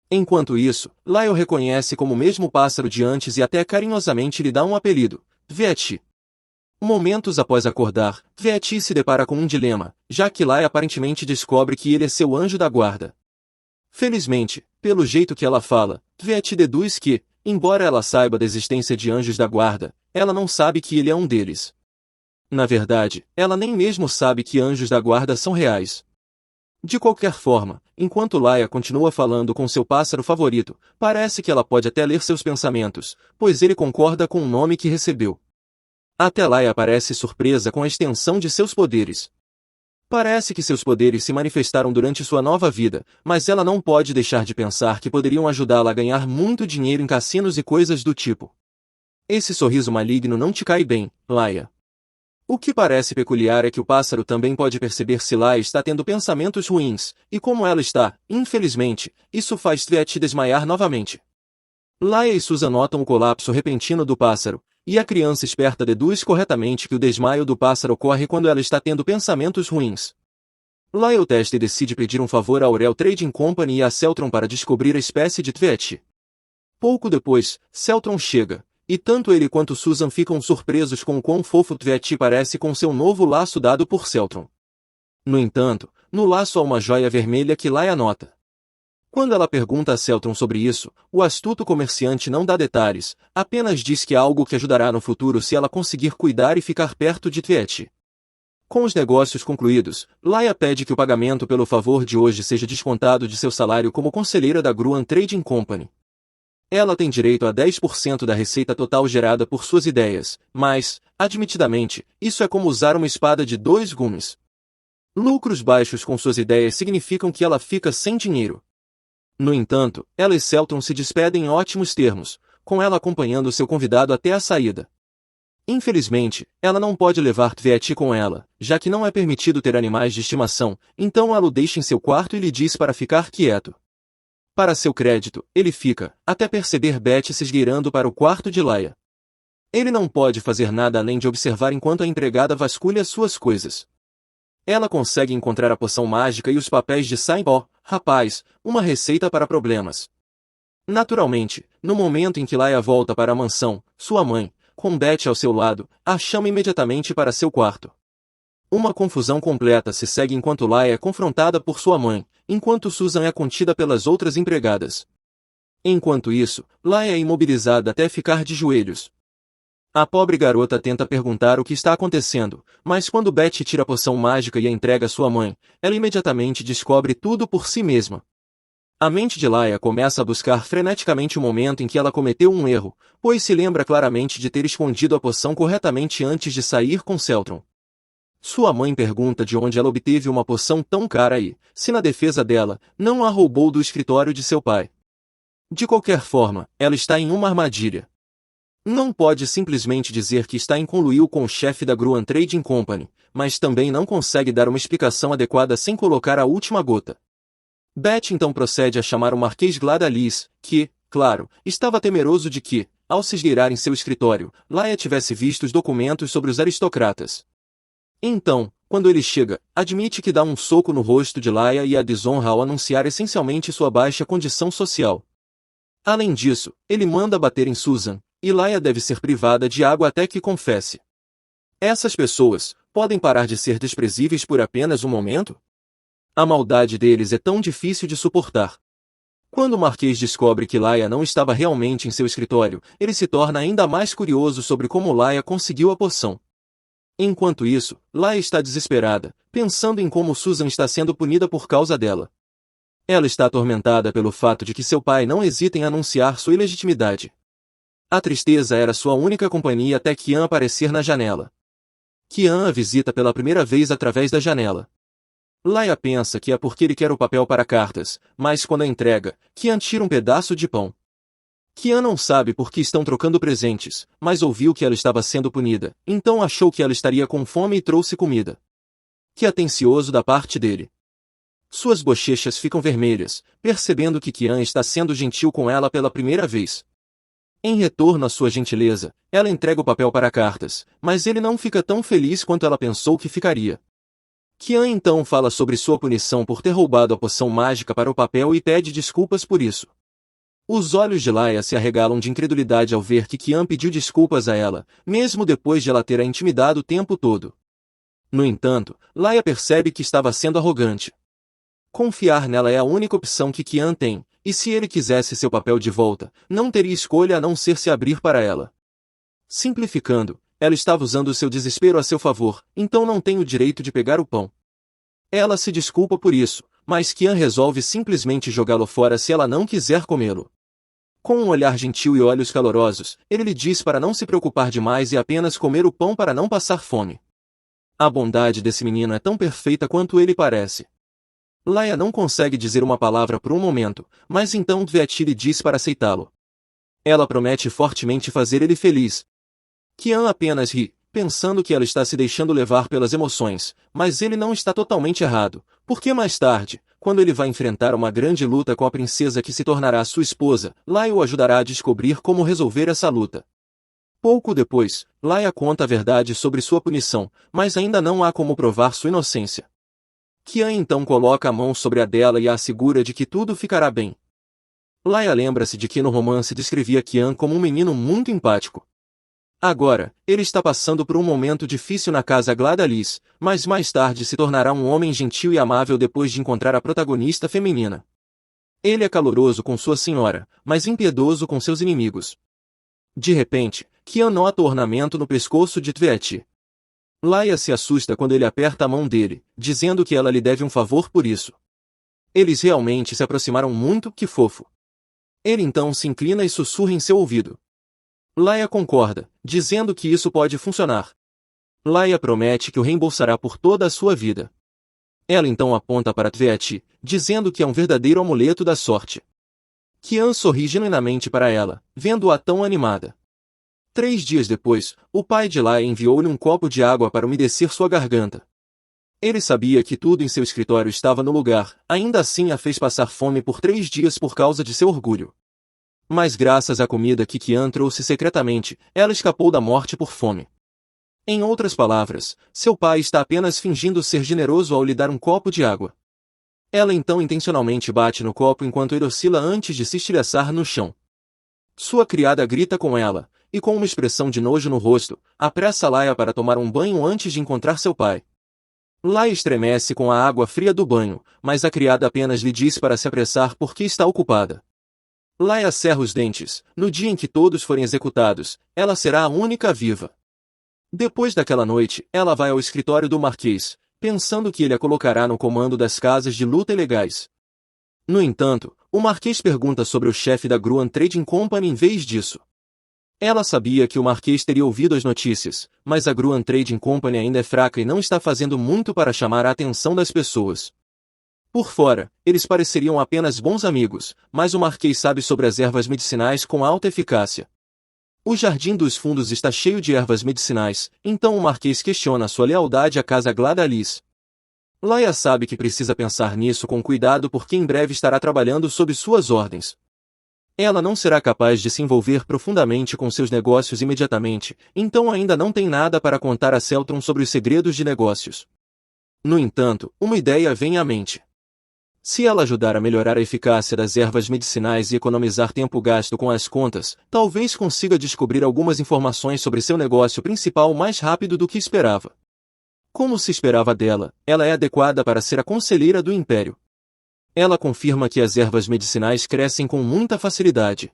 Enquanto isso, Laia o reconhece como o mesmo pássaro de antes e até carinhosamente lhe dá um apelido, Veti. Momentos após acordar, Veti se depara com um dilema, já que Laia aparentemente descobre que ele é seu anjo da guarda. Felizmente, pelo jeito que ela fala, Veti deduz que, embora ela saiba da existência de anjos da guarda, ela não sabe que ele é um deles. Na verdade, ela nem mesmo sabe que anjos da guarda são reais. De qualquer forma, enquanto Laia continua falando com seu pássaro favorito, parece que ela pode até ler seus pensamentos, pois ele concorda com o nome que recebeu. Até Laia parece surpresa com a extensão de seus poderes. Parece que seus poderes se manifestaram durante sua nova vida, mas ela não pode deixar de pensar que poderiam ajudá-la a ganhar muito dinheiro em cassinos e coisas do tipo. Esse sorriso maligno não te cai bem, Laia. O que parece peculiar é que o pássaro também pode perceber se Laia está tendo pensamentos ruins, e como ela está, infelizmente, isso faz Tvet desmaiar novamente. Laia e Susan notam o colapso repentino do pássaro, e a criança esperta deduz corretamente que o desmaio do pássaro ocorre quando ela está tendo pensamentos ruins. Lyle testa e decide pedir um favor à Aurel Trading Company e a Celtron para descobrir a espécie de Tvetti. Pouco depois, Celtron chega, e tanto ele quanto Susan ficam surpresos com o quão fofo Tvetti parece com seu novo laço dado por Celtron. No entanto, no laço há uma joia vermelha que Lyle nota. Quando ela pergunta a Celtron sobre isso, o astuto comerciante não dá detalhes, apenas diz que é algo que ajudará no futuro se ela conseguir cuidar e ficar perto de Tvetti. Com os negócios concluídos, Lyle pede que o pagamento pelo favor de hoje seja descontado de seu salário como conselheira da Gruan Trading Company. Ela tem direito a 10% da receita total gerada por suas ideias, mas, admitidamente, isso é como usar uma espada de dois gumes. Lucros baixos com suas ideias significam que ela fica sem dinheiro. No entanto, ela e Celtron se despedem em ótimos termos, com ela acompanhando seu convidado até a saída. Infelizmente, ela não pode levar Tvetti com ela, já que não é permitido ter animais de estimação, então ela o deixa em seu quarto e lhe diz para ficar quieto. Para seu crédito, ele fica, até perceber Betty se esgueirando para o quarto de Lyle. Ele não pode fazer nada além de observar enquanto a empregada vasculha suas coisas. Ela consegue encontrar a poção mágica e os papéis de Saibó, rapaz, uma receita para problemas. Naturalmente, no momento em que Lyle volta para a mansão, sua mãe, com Betty ao seu lado, a chama imediatamente para seu quarto. Uma confusão completa se segue enquanto Lyle é confrontada por sua mãe, enquanto Susan é contida pelas outras empregadas. Enquanto isso, Lyle é imobilizada até ficar de joelhos. A pobre garota tenta perguntar o que está acontecendo, mas quando Betty tira a poção mágica e a entrega à sua mãe, ela imediatamente descobre tudo por si mesma. A mente de Lyle começa a buscar freneticamente o momento em que ela cometeu um erro, pois se lembra claramente de ter escondido a poção corretamente antes de sair com Celtron. Sua mãe pergunta de onde ela obteve uma poção tão cara e, se na defesa dela, não a roubou do escritório de seu pai. De qualquer forma, ela está em uma armadilha. Não pode simplesmente dizer que está em conluio com o chefe da Gruan Trading Company, mas também não consegue dar uma explicação adequada sem colocar a última gota. Betty então procede a chamar o Marquês Gladalis, que, claro, estava temeroso de que, ao se esgueirar em seu escritório, Lyle tivesse visto os documentos sobre os aristocratas. Então, quando ele chega, admite que dá um soco no rosto de Lyle e a desonra ao anunciar essencialmente sua baixa condição social. Além disso, ele manda bater em Susan, e Lyle deve ser privada de água até que confesse. Essas pessoas podem parar de ser desprezíveis por apenas um momento? A maldade deles é tão difícil de suportar. Quando o Marquês descobre que Lyle não estava realmente em seu escritório, ele se torna ainda mais curioso sobre como Lyle conseguiu a poção. Enquanto isso, Lyle está desesperada, pensando em como Susan está sendo punida por causa dela. Ela está atormentada pelo fato de que seu pai não hesita em anunciar sua ilegitimidade. A tristeza era sua única companhia até Kian aparecer na janela. Kian a visita pela primeira vez através da janela. Lyle pensa que é porque ele quer o papel para cartas, mas quando a entrega, Kian tira um pedaço de pão. Kian não sabe por que estão trocando presentes, mas ouviu que ela estava sendo punida, então achou que ela estaria com fome e trouxe comida. Que atencioso da parte dele. Suas bochechas ficam vermelhas, percebendo que Kian está sendo gentil com ela pela primeira vez. Em retorno à sua gentileza, ela entrega o papel para cartas, mas ele não fica tão feliz quanto ela pensou que ficaria. Kian então fala sobre sua punição por ter roubado a poção mágica para o papel e pede desculpas por isso. Os olhos de Lyle se arregalam de incredulidade ao ver que Kian pediu desculpas a ela, mesmo depois de ela ter a intimidado o tempo todo. No entanto, Lyle percebe que estava sendo arrogante. Confiar nela é a única opção que Kian tem, e se ele quisesse seu papel de volta, não teria escolha a não ser se abrir para ela. Simplificando, ela estava usando seu desespero a seu favor, então não tem o direito de pegar o pão. Ela se desculpa por isso, mas Kian resolve simplesmente jogá-lo fora se ela não quiser comê-lo. Com um olhar gentil e olhos calorosos, ele lhe diz para não se preocupar demais e apenas comer o pão para não passar fome. A bondade desse menino é tão perfeita quanto ele parece. Lyle não consegue dizer uma palavra por um momento, mas então Tvetti lhe diz para aceitá-lo. Ela promete fortemente fazer ele feliz. Kian apenas ri, pensando que ela está se deixando levar pelas emoções, mas ele não está totalmente errado, porque mais tarde, quando ele vai enfrentar uma grande luta com a princesa que se tornará sua esposa, Lyle o ajudará a descobrir como resolver essa luta. Pouco depois, Lyle conta a verdade sobre sua punição, mas ainda não há como provar sua inocência. Kian então coloca a mão sobre a dela e a assegura de que tudo ficará bem. Laia lembra-se de que no romance descrevia Kian como um menino muito empático. Agora, ele está passando por um momento difícil na casa Gladaliz, mas mais tarde se tornará um homem gentil e amável depois de encontrar a protagonista feminina. Ele é caloroso com sua senhora, mas impiedoso com seus inimigos. De repente, Kian nota o ornamento no pescoço de Tveati. Laia se assusta quando ele aperta a mão dele, dizendo que ela lhe deve um favor por isso. Eles realmente se aproximaram muito, que fofo. Ele então se inclina e sussurra em seu ouvido. Laia concorda, dizendo que isso pode funcionar. Laia promete que o reembolsará por toda a sua vida. Ela então aponta para Tveati, dizendo que é um verdadeiro amuleto da sorte. Kian sorri genuinamente para ela, vendo-a tão animada. 3 dias depois, o pai de Laia enviou-lhe um copo de água para umedecer sua garganta. Ele sabia que tudo em seu escritório estava no lugar, ainda assim a fez passar fome por 3 dias por causa de seu orgulho. Mas graças à comida que Kian trouxe secretamente, ela escapou da morte por fome. Em outras palavras, seu pai está apenas fingindo ser generoso ao lhe dar um copo de água. Ela então intencionalmente bate no copo enquanto ele oscila antes de se estilhaçar no chão. Sua criada grita com ela, e com uma expressão de nojo no rosto, apressa Laia para tomar um banho antes de encontrar seu pai. Laia estremece com a água fria do banho, mas a criada apenas lhe diz para se apressar porque está ocupada. Laia cerra os dentes. No dia em que todos forem executados, ela será a única viva. Depois daquela noite, ela vai ao escritório do Marquês, pensando que ele a colocará no comando das casas de luta ilegais. No entanto, o Marquês pergunta sobre o chefe da Gruan Trading Company em vez disso. Ela sabia que o Marquês teria ouvido as notícias, mas a Gruan Trading Company ainda é fraca e não está fazendo muito para chamar a atenção das pessoas. Por fora, eles pareceriam apenas bons amigos, mas o Marquês sabe sobre as ervas medicinais com alta eficácia. O Jardim dos Fundos está cheio de ervas medicinais, então o Marquês questiona sua lealdade à casa Gladaliz. Laia sabe que precisa pensar nisso com cuidado porque em breve estará trabalhando sob suas ordens. Ela não será capaz de se envolver profundamente com seus negócios imediatamente, então ainda não tem nada para contar a Celtron sobre os segredos de negócios. No entanto, uma ideia vem à mente. Se ela ajudar a melhorar a eficácia das ervas medicinais e economizar tempo gasto com as contas, talvez consiga descobrir algumas informações sobre seu negócio principal mais rápido do que esperava. Como se esperava dela, ela é adequada para ser a conselheira do Império. Ela confirma que as ervas medicinais crescem com muita facilidade.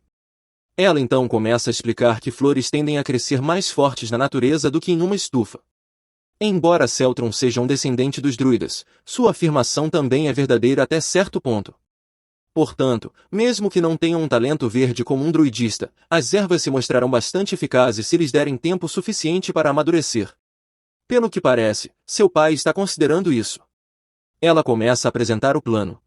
Ela então começa a explicar que flores tendem a crescer mais fortes na natureza do que em uma estufa. Embora Celtron seja um descendente dos druidas, sua afirmação também é verdadeira até certo ponto. Portanto, mesmo que não tenham um talento verde como um druidista, as ervas se mostrarão bastante eficazes se lhes derem tempo suficiente para amadurecer. Pelo que parece, seu pai está considerando isso. Ela começa a apresentar o plano.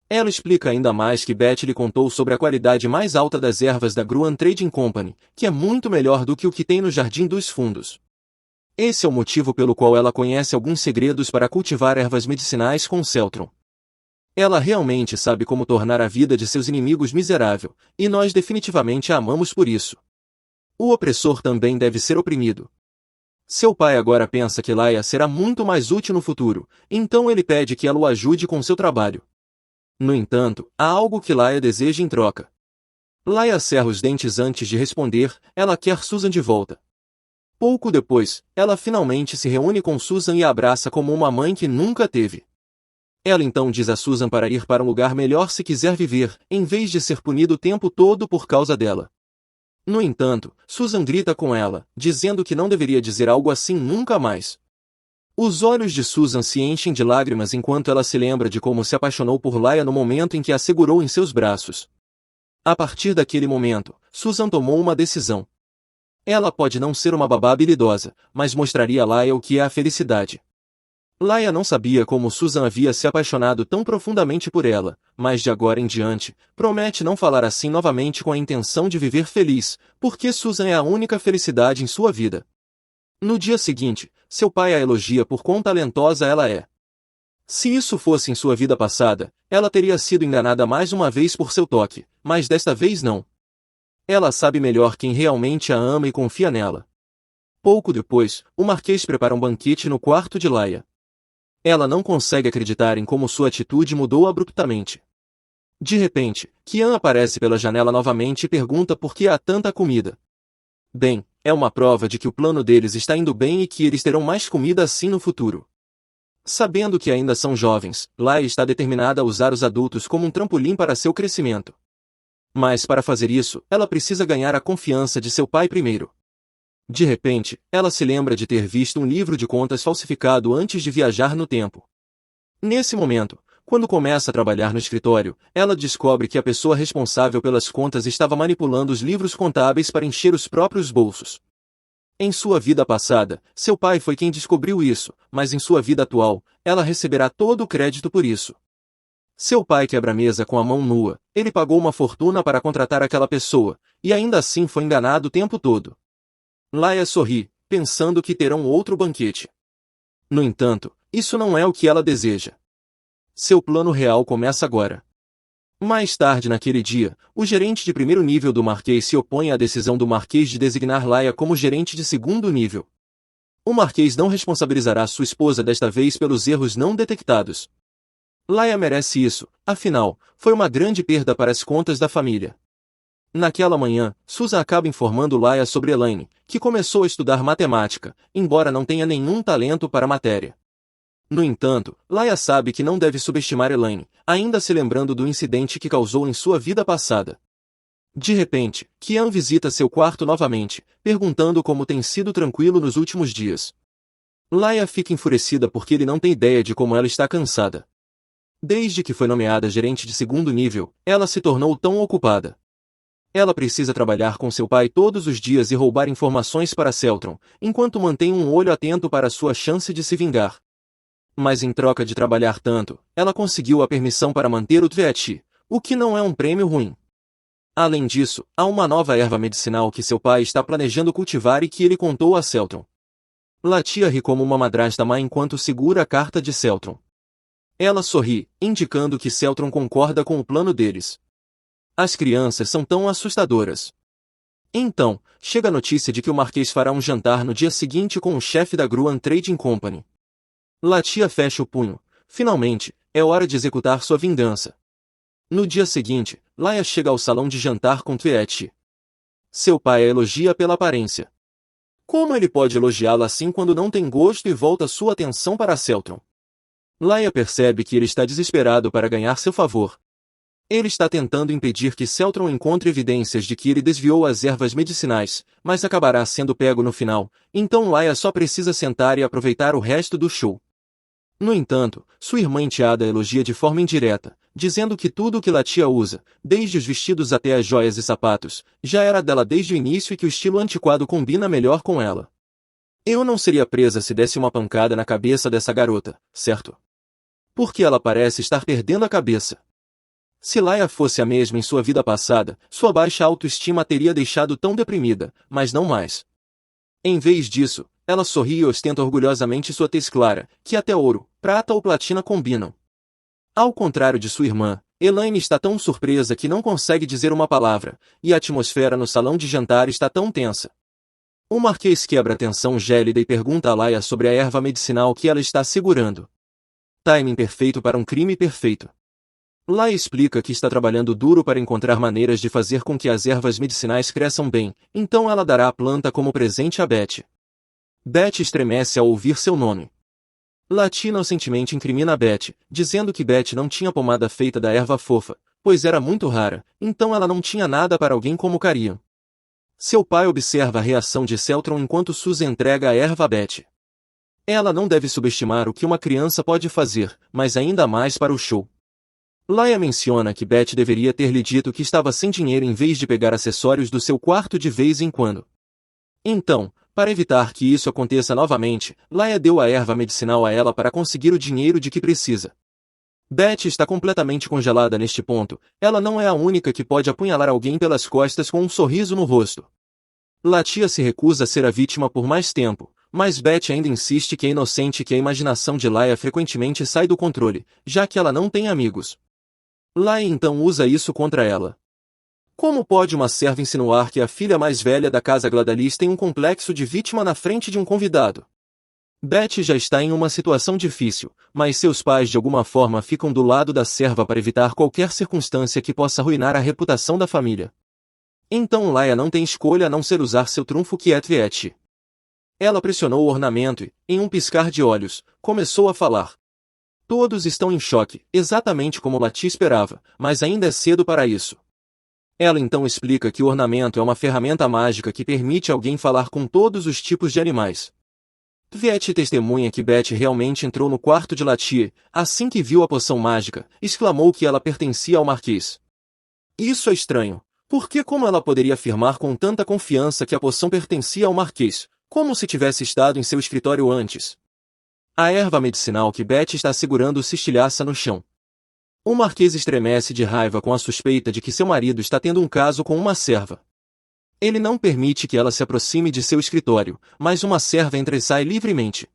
Ela explica ainda mais que Beth lhe contou sobre a qualidade mais alta das ervas da Gruan Trading Company, que é muito melhor do que o que tem no Jardim dos Fundos. Esse é o motivo pelo qual ela conhece alguns segredos para cultivar ervas medicinais com Celtron. Ela realmente sabe como tornar a vida de seus inimigos miserável, e nós definitivamente a amamos por isso. O opressor também deve ser oprimido. Seu pai agora pensa que Laia será muito mais útil no futuro, então ele pede que ela o ajude com seu trabalho. No entanto, há algo que Laia deseja em troca. Laia cerra os dentes antes de responder, ela quer Susan de volta. Pouco depois, ela finalmente se reúne com Susan e a abraça como uma mãe que nunca teve. Ela então diz a Susan para ir para um lugar melhor se quiser viver, em vez de ser punido o tempo todo por causa dela. No entanto, Susan grita com ela, dizendo que não deveria dizer algo assim nunca mais. Os olhos de Susan se enchem de lágrimas enquanto ela se lembra de como se apaixonou por Laia no momento em que a segurou em seus braços. A partir daquele momento, Susan tomou uma decisão. Ela pode não ser uma babá habilidosa, mas mostraria a Laia o que é a felicidade. Laia não sabia como Susan havia se apaixonado tão profundamente por ela, mas de agora em diante, promete não falar assim novamente com a intenção de viver feliz, porque Susan é a única felicidade em sua vida. No dia seguinte, seu pai a elogia por quão talentosa ela é. Se isso fosse em sua vida passada, ela teria sido enganada mais uma vez por seu toque, mas desta vez não. Ela sabe melhor quem realmente a ama e confia nela. Pouco depois, o Marquês prepara um banquete no quarto de Laia. Ela não consegue acreditar em como sua atitude mudou abruptamente. De repente, Qian aparece pela janela novamente e pergunta por que há tanta comida. Bem, é uma prova de que o plano deles está indo bem e que eles terão mais comida assim no futuro. Sabendo que ainda são jovens, Laia está determinada a usar os adultos como um trampolim para seu crescimento. Mas para fazer isso, ela precisa ganhar a confiança de seu pai primeiro. De repente, ela se lembra de ter visto um livro de contas falsificado antes de viajar no tempo. Nesse momento, quando começa a trabalhar no escritório, ela descobre que a pessoa responsável pelas contas estava manipulando os livros contábeis para encher os próprios bolsos. Em sua vida passada, seu pai foi quem descobriu isso, mas em sua vida atual, ela receberá todo o crédito por isso. Seu pai quebra a mesa com a mão nua, ele pagou uma fortuna para contratar aquela pessoa, e ainda assim foi enganado o tempo todo. Laia sorri, pensando que terão outro banquete. No entanto, isso não é o que ela deseja. Seu plano real começa agora. Mais tarde naquele dia, o gerente de primeiro nível do Marquês se opõe à decisão do Marquês de designar Laia como gerente de segundo nível. O Marquês não responsabilizará sua esposa desta vez pelos erros não detectados. Laia merece isso, afinal, foi uma grande perda para as contas da família. Naquela manhã, Susan acaba informando Laia sobre Elaine, que começou a estudar matemática, embora não tenha nenhum talento para a matéria. No entanto, Laia sabe que não deve subestimar Elaine, ainda se lembrando do incidente que causou em sua vida passada. De repente, Qian visita seu quarto novamente, perguntando como tem sido tranquilo nos últimos dias. Laia fica enfurecida porque ele não tem ideia de como ela está cansada. Desde que foi nomeada gerente de segundo nível, ela se tornou tão ocupada. Ela precisa trabalhar com seu pai todos os dias e roubar informações para Celtron, enquanto mantém um olho atento para sua chance de se vingar. Mas em troca de trabalhar tanto, ela conseguiu a permissão para manter o Tveati, o que não é um prêmio ruim. Além disso, há uma nova erva medicinal que seu pai está planejando cultivar e que ele contou a Celtron. Latia ri como uma madrasta má enquanto segura a carta de Celtron. Ela sorri, indicando que Celtron concorda com o plano deles. As crianças são tão assustadoras. Então, chega a notícia de que o Marquês fará um jantar no dia seguinte com o chefe da Gruan Trading Company. Latia fecha o punho. Finalmente, é hora de executar sua vingança. No dia seguinte, Laia chega ao salão de jantar com Tveati. Seu pai a elogia pela aparência. Como ele pode elogiá-la assim quando não tem gosto e volta sua atenção para Celtron? Laia percebe que ele está desesperado para ganhar seu favor. Ele está tentando impedir que Celtron encontre evidências de que ele desviou as ervas medicinais, mas acabará sendo pego no final, então Laia só precisa sentar e aproveitar o resto do show. No entanto, sua irmã enteada elogia de forma indireta, dizendo que tudo o que Latia usa, desde os vestidos até as joias e sapatos, já era dela desde o início e que o estilo antiquado combina melhor com ela. Eu não seria presa se desse uma pancada na cabeça dessa garota, certo? Porque ela parece estar perdendo a cabeça. Se Laia fosse a mesma em sua vida passada, sua baixa autoestima a teria deixado tão deprimida, mas não mais. Em vez disso, ela sorri e ostenta orgulhosamente sua tez clara, que até ouro, prata ou platina combinam. Ao contrário de sua irmã, Elaine está tão surpresa que não consegue dizer uma palavra, e a atmosfera no salão de jantar está tão tensa. O Marquês quebra a tensão gélida e pergunta a Laia sobre a erva medicinal que ela está segurando. Timing perfeito para um crime perfeito. Laia explica que está trabalhando duro para encontrar maneiras de fazer com que as ervas medicinais cresçam bem, então ela dará a planta como presente a Beth. Beth estremece ao ouvir seu nome. Latia inocentemente incrimina a Beth, dizendo que Beth não tinha pomada feita da erva fofa, pois era muito rara, então ela não tinha nada para alguém como Carian. Seu pai observa a reação de Celtron enquanto Susan entrega a erva a Beth. Ela não deve subestimar o que uma criança pode fazer, mas ainda mais para o show. Laia menciona que Beth deveria ter lhe dito que estava sem dinheiro em vez de pegar acessórios do seu quarto de vez em quando. Então, para evitar que isso aconteça novamente, Laia deu a erva medicinal a ela para conseguir o dinheiro de que precisa. Beth está completamente congelada neste ponto, ela não é a única que pode apunhalar alguém pelas costas com um sorriso no rosto. Latia se recusa a ser a vítima por mais tempo, mas Beth ainda insiste que é inocente e que a imaginação de Laia frequentemente sai do controle, já que ela não tem amigos. Laia então usa isso contra ela. Como pode uma serva insinuar que a filha mais velha da casa Gladalis tem um complexo de vítima na frente de um convidado? Betty já está em uma situação difícil, mas seus pais de alguma forma ficam do lado da serva para evitar qualquer circunstância que possa arruinar a reputação da família. Então Laia não tem escolha a não ser usar seu trunfo que é Tviete. Ela pressionou o ornamento e, em um piscar de olhos, começou a falar. Todos estão em choque, exatamente como Lati esperava, mas ainda é cedo para isso. Ela então explica que o ornamento é uma ferramenta mágica que permite alguém falar com todos os tipos de animais. Tviete testemunha que Betty realmente entrou no quarto de Lati, assim que viu a poção mágica, exclamou que ela pertencia ao Marquês. Isso é estranho, porque como ela poderia afirmar com tanta confiança que a poção pertencia ao Marquês, como se tivesse estado em seu escritório antes? A erva medicinal que Betty está segurando se estilhaça no chão. O Marquês estremece de raiva com a suspeita de que seu marido está tendo um caso com uma serva. Ele não permite que ela se aproxime de seu escritório, mas uma serva entra e sai livremente.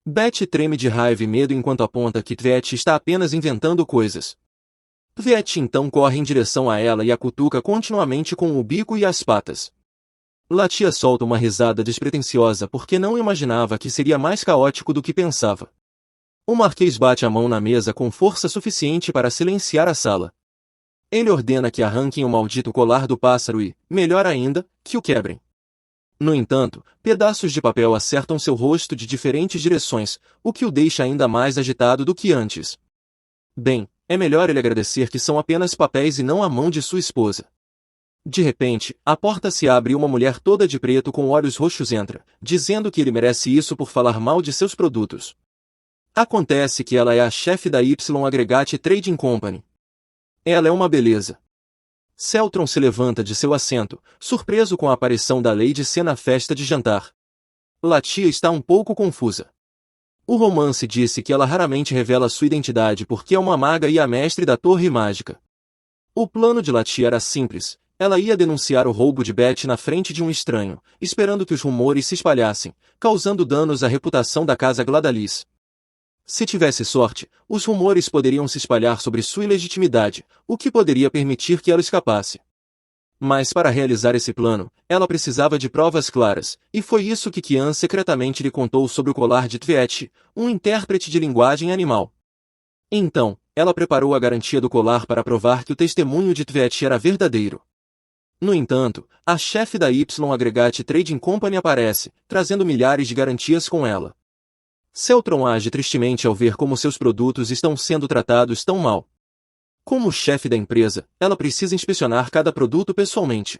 Betty treme de raiva e medo enquanto aponta que Tviete está apenas inventando coisas. Tviete então corre em direção a ela e a cutuca continuamente com o bico e as patas. Latia solta uma risada despretensiosa porque não imaginava que seria mais caótico do que pensava. O Marquês bate a mão na mesa com força suficiente para silenciar a sala. Ele ordena que arranquem o maldito colar do pássaro e, melhor ainda, que o quebrem. No entanto, pedaços de papel acertam seu rosto de diferentes direções, o que o deixa ainda mais agitado do que antes. Bem, é melhor ele agradecer que são apenas papéis e não a mão de sua esposa. De repente, a porta se abre e uma mulher toda de preto com olhos roxos entra, dizendo que ele merece isso por falar mal de seus produtos. Acontece que ela é a chefe da Y Aggregate Trading Company. Ela é uma beleza. Celtron se levanta de seu assento, surpreso com a aparição da Lady C na festa de jantar. Latia está um pouco confusa. O romance disse que ela raramente revela sua identidade porque é uma maga e a mestre da Torre Mágica. O plano de Latia era simples, ela ia denunciar o roubo de Betty na frente de um estranho, esperando que os rumores se espalhassem, causando danos à reputação da casa Gladalis. Se tivesse sorte, os rumores poderiam se espalhar sobre sua ilegitimidade, o que poderia permitir que ela escapasse. Mas para realizar esse plano, ela precisava de provas claras, e foi isso que Kian secretamente lhe contou sobre o colar de Tviete, um intérprete de linguagem animal. Então, ela preparou a garantia do colar para provar que o testemunho de Tviete era verdadeiro. No entanto, a chefe da Y Aggregate Trading Company aparece, trazendo milhares de garantias com ela. Celtron age tristemente ao ver como seus produtos estão sendo tratados tão mal. Como chefe da empresa, ela precisa inspecionar cada produto pessoalmente.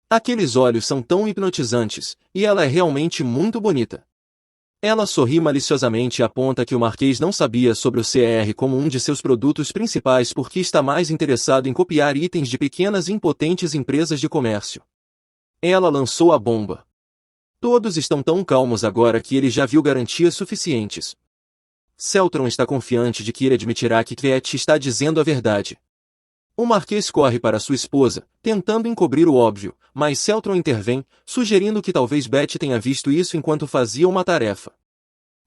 Aqueles olhos são tão hipnotizantes, e ela é realmente muito bonita. Ela sorri maliciosamente e aponta que o Marquês não sabia sobre o CR como um de seus produtos principais porque está mais interessado em copiar itens de pequenas e impotentes empresas de comércio. Ela lançou a bomba. Todos estão tão calmos agora que ele já viu garantias suficientes. Celtron está confiante de que ele admitirá que Tviete está dizendo a verdade. O Marquês corre para sua esposa, tentando encobrir o óbvio, mas Celtron intervém, sugerindo que talvez Betty tenha visto isso enquanto fazia uma tarefa.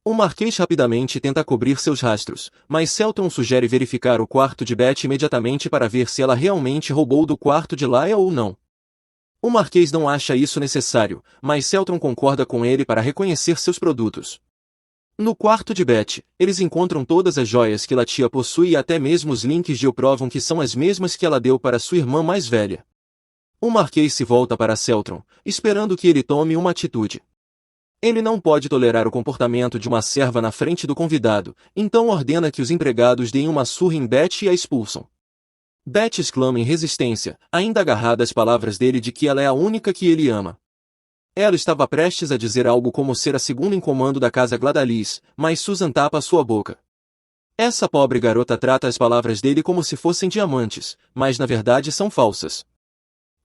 O Marquês rapidamente tenta cobrir seus rastros, mas Celtron sugere verificar o quarto de Betty imediatamente para ver se ela realmente roubou do quarto de Laia ou não. O Marquês não acha isso necessário, mas Celtron concorda com ele para reconhecer seus produtos. No quarto de Betty, eles encontram todas as joias que Latia possui e até mesmo os links de o provam que são as mesmas que ela deu para sua irmã mais velha. O Marquês se volta para Celtron, esperando que ele tome uma atitude. Ele não pode tolerar o comportamento de uma serva na frente do convidado, então ordena que os empregados deem uma surra em Betty e a expulsam. Betty exclama em resistência, ainda agarrada às palavras dele de que ela é a única que ele ama. Ela estava prestes a dizer algo como ser a segunda em comando da casa Gladalis, mas Susan tapa sua boca. Essa pobre garota trata as palavras dele como se fossem diamantes, mas na verdade são falsas.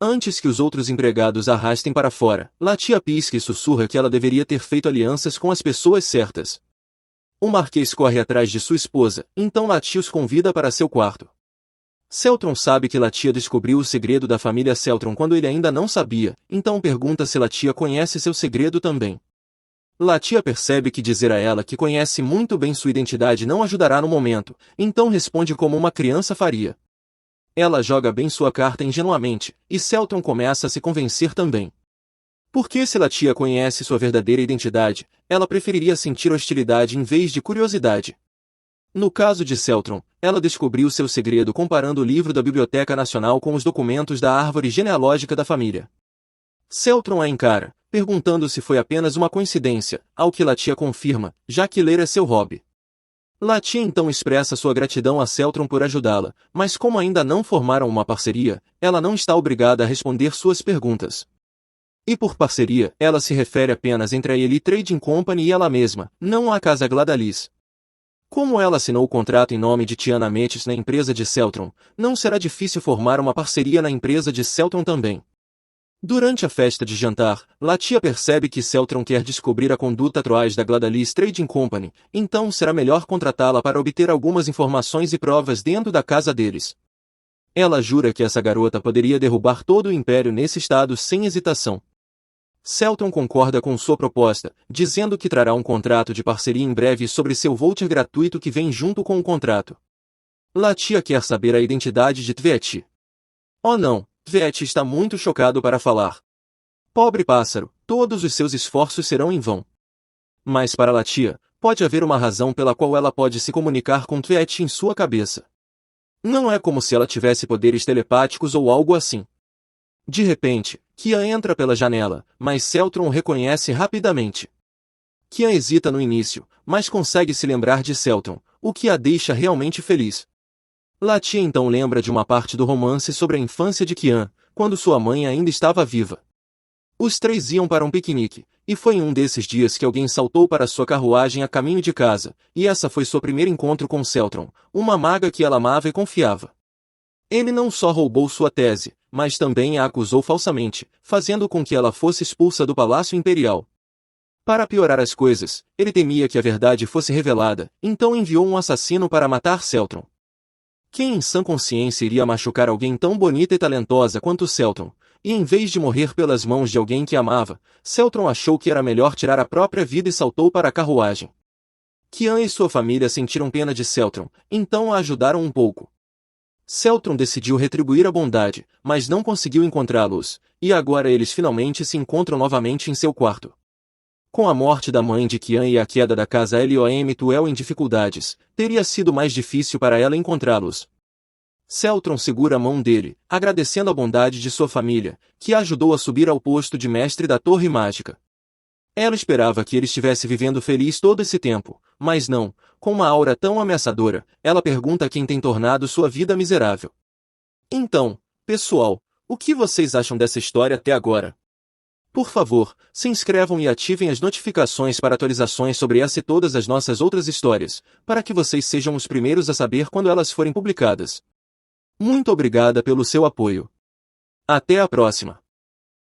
Antes que os outros empregados a arrastem para fora, Latia pisca e sussurra que ela deveria ter feito alianças com as pessoas certas. O Marquês corre atrás de sua esposa, então Latia os convida para seu quarto. Celtron sabe que Latia descobriu o segredo da família Celtron quando ele ainda não sabia, então pergunta se Latia conhece seu segredo também. Latia percebe que dizer a ela que conhece muito bem sua identidade não ajudará no momento, então responde como uma criança faria. Ela joga bem sua carta ingenuamente, e Celtron começa a se convencer também. Porque se Latia conhece sua verdadeira identidade, ela preferiria sentir hostilidade em vez de curiosidade. No caso de Celtron, ela descobriu seu segredo comparando o livro da Biblioteca Nacional com os documentos da árvore genealógica da família. Celtron a encara, perguntando se foi apenas uma coincidência, ao que Latia confirma, já que ler é seu hobby. Latia então expressa sua gratidão a Celtron por ajudá-la, mas como ainda não formaram uma parceria, ela não está obrigada a responder suas perguntas. E por parceria, ela se refere apenas entre a Elite Trading Company e ela mesma, não a Casa Gladalis. Como ela assinou o contrato em nome de Tiana Amethyst na empresa de Celtron, não será difícil formar uma parceria na empresa de Celtron também. Durante a festa de jantar, Latia percebe que Celtron quer descobrir a conduta atroz da Gladalis Trading Company, então será melhor contratá-la para obter algumas informações e provas dentro da casa deles. Ela jura que essa garota poderia derrubar todo o império nesse estado sem hesitação. Celtron concorda com sua proposta, dizendo que trará um contrato de parceria em breve sobre seu voucher gratuito que vem junto com o contrato. Latia quer saber a identidade de Tvetti. Oh não, Tvetti está muito chocado para falar. Pobre pássaro, todos os seus esforços serão em vão. Mas para Latia, pode haver uma razão pela qual ela pode se comunicar com Tvetti em sua cabeça. Não é como se ela tivesse poderes telepáticos ou algo assim. De repente, Kian entra pela janela, mas Celtron o reconhece rapidamente. Kian hesita no início, mas consegue se lembrar de Celtron, o que a deixa realmente feliz. Latia então lembra de uma parte do romance sobre a infância de Kian, quando sua mãe ainda estava viva. Os três iam para um piquenique, e foi em um desses dias que alguém saltou para sua carruagem a caminho de casa, e essa foi seu primeiro encontro com Celtron, uma maga que ela amava e confiava. Ele não só roubou sua tese, mas também a acusou falsamente, fazendo com que ela fosse expulsa do Palácio Imperial. Para piorar as coisas, ele temia que a verdade fosse revelada, então enviou um assassino para matar Celtron. Quem em sã consciência iria machucar alguém tão bonita e talentosa quanto Celtron? E em vez de morrer pelas mãos de alguém que amava, Celtron achou que era melhor tirar a própria vida e saltou para a carruagem. Kian e sua família sentiram pena de Celtron, então a ajudaram um pouco. Celtron decidiu retribuir a bondade, mas não conseguiu encontrá-los, e agora eles finalmente se encontram novamente em seu quarto. Com a morte da mãe de Kian e a queda da casa Lom em dificuldades, teria sido mais difícil para ela encontrá-los. Celtron segura a mão dele, agradecendo a bondade de sua família, que a ajudou a subir ao posto de mestre da Torre Mágica. Ela esperava que ele estivesse vivendo feliz todo esse tempo, mas não, com uma aura tão ameaçadora, ela pergunta quem tem tornado sua vida miserável. Então, pessoal, o que vocês acham dessa história até agora? Por favor, se inscrevam e ativem as notificações para atualizações sobre essa e todas as nossas outras histórias, para que vocês sejam os primeiros a saber quando elas forem publicadas. Muito obrigada pelo seu apoio. Até a próxima!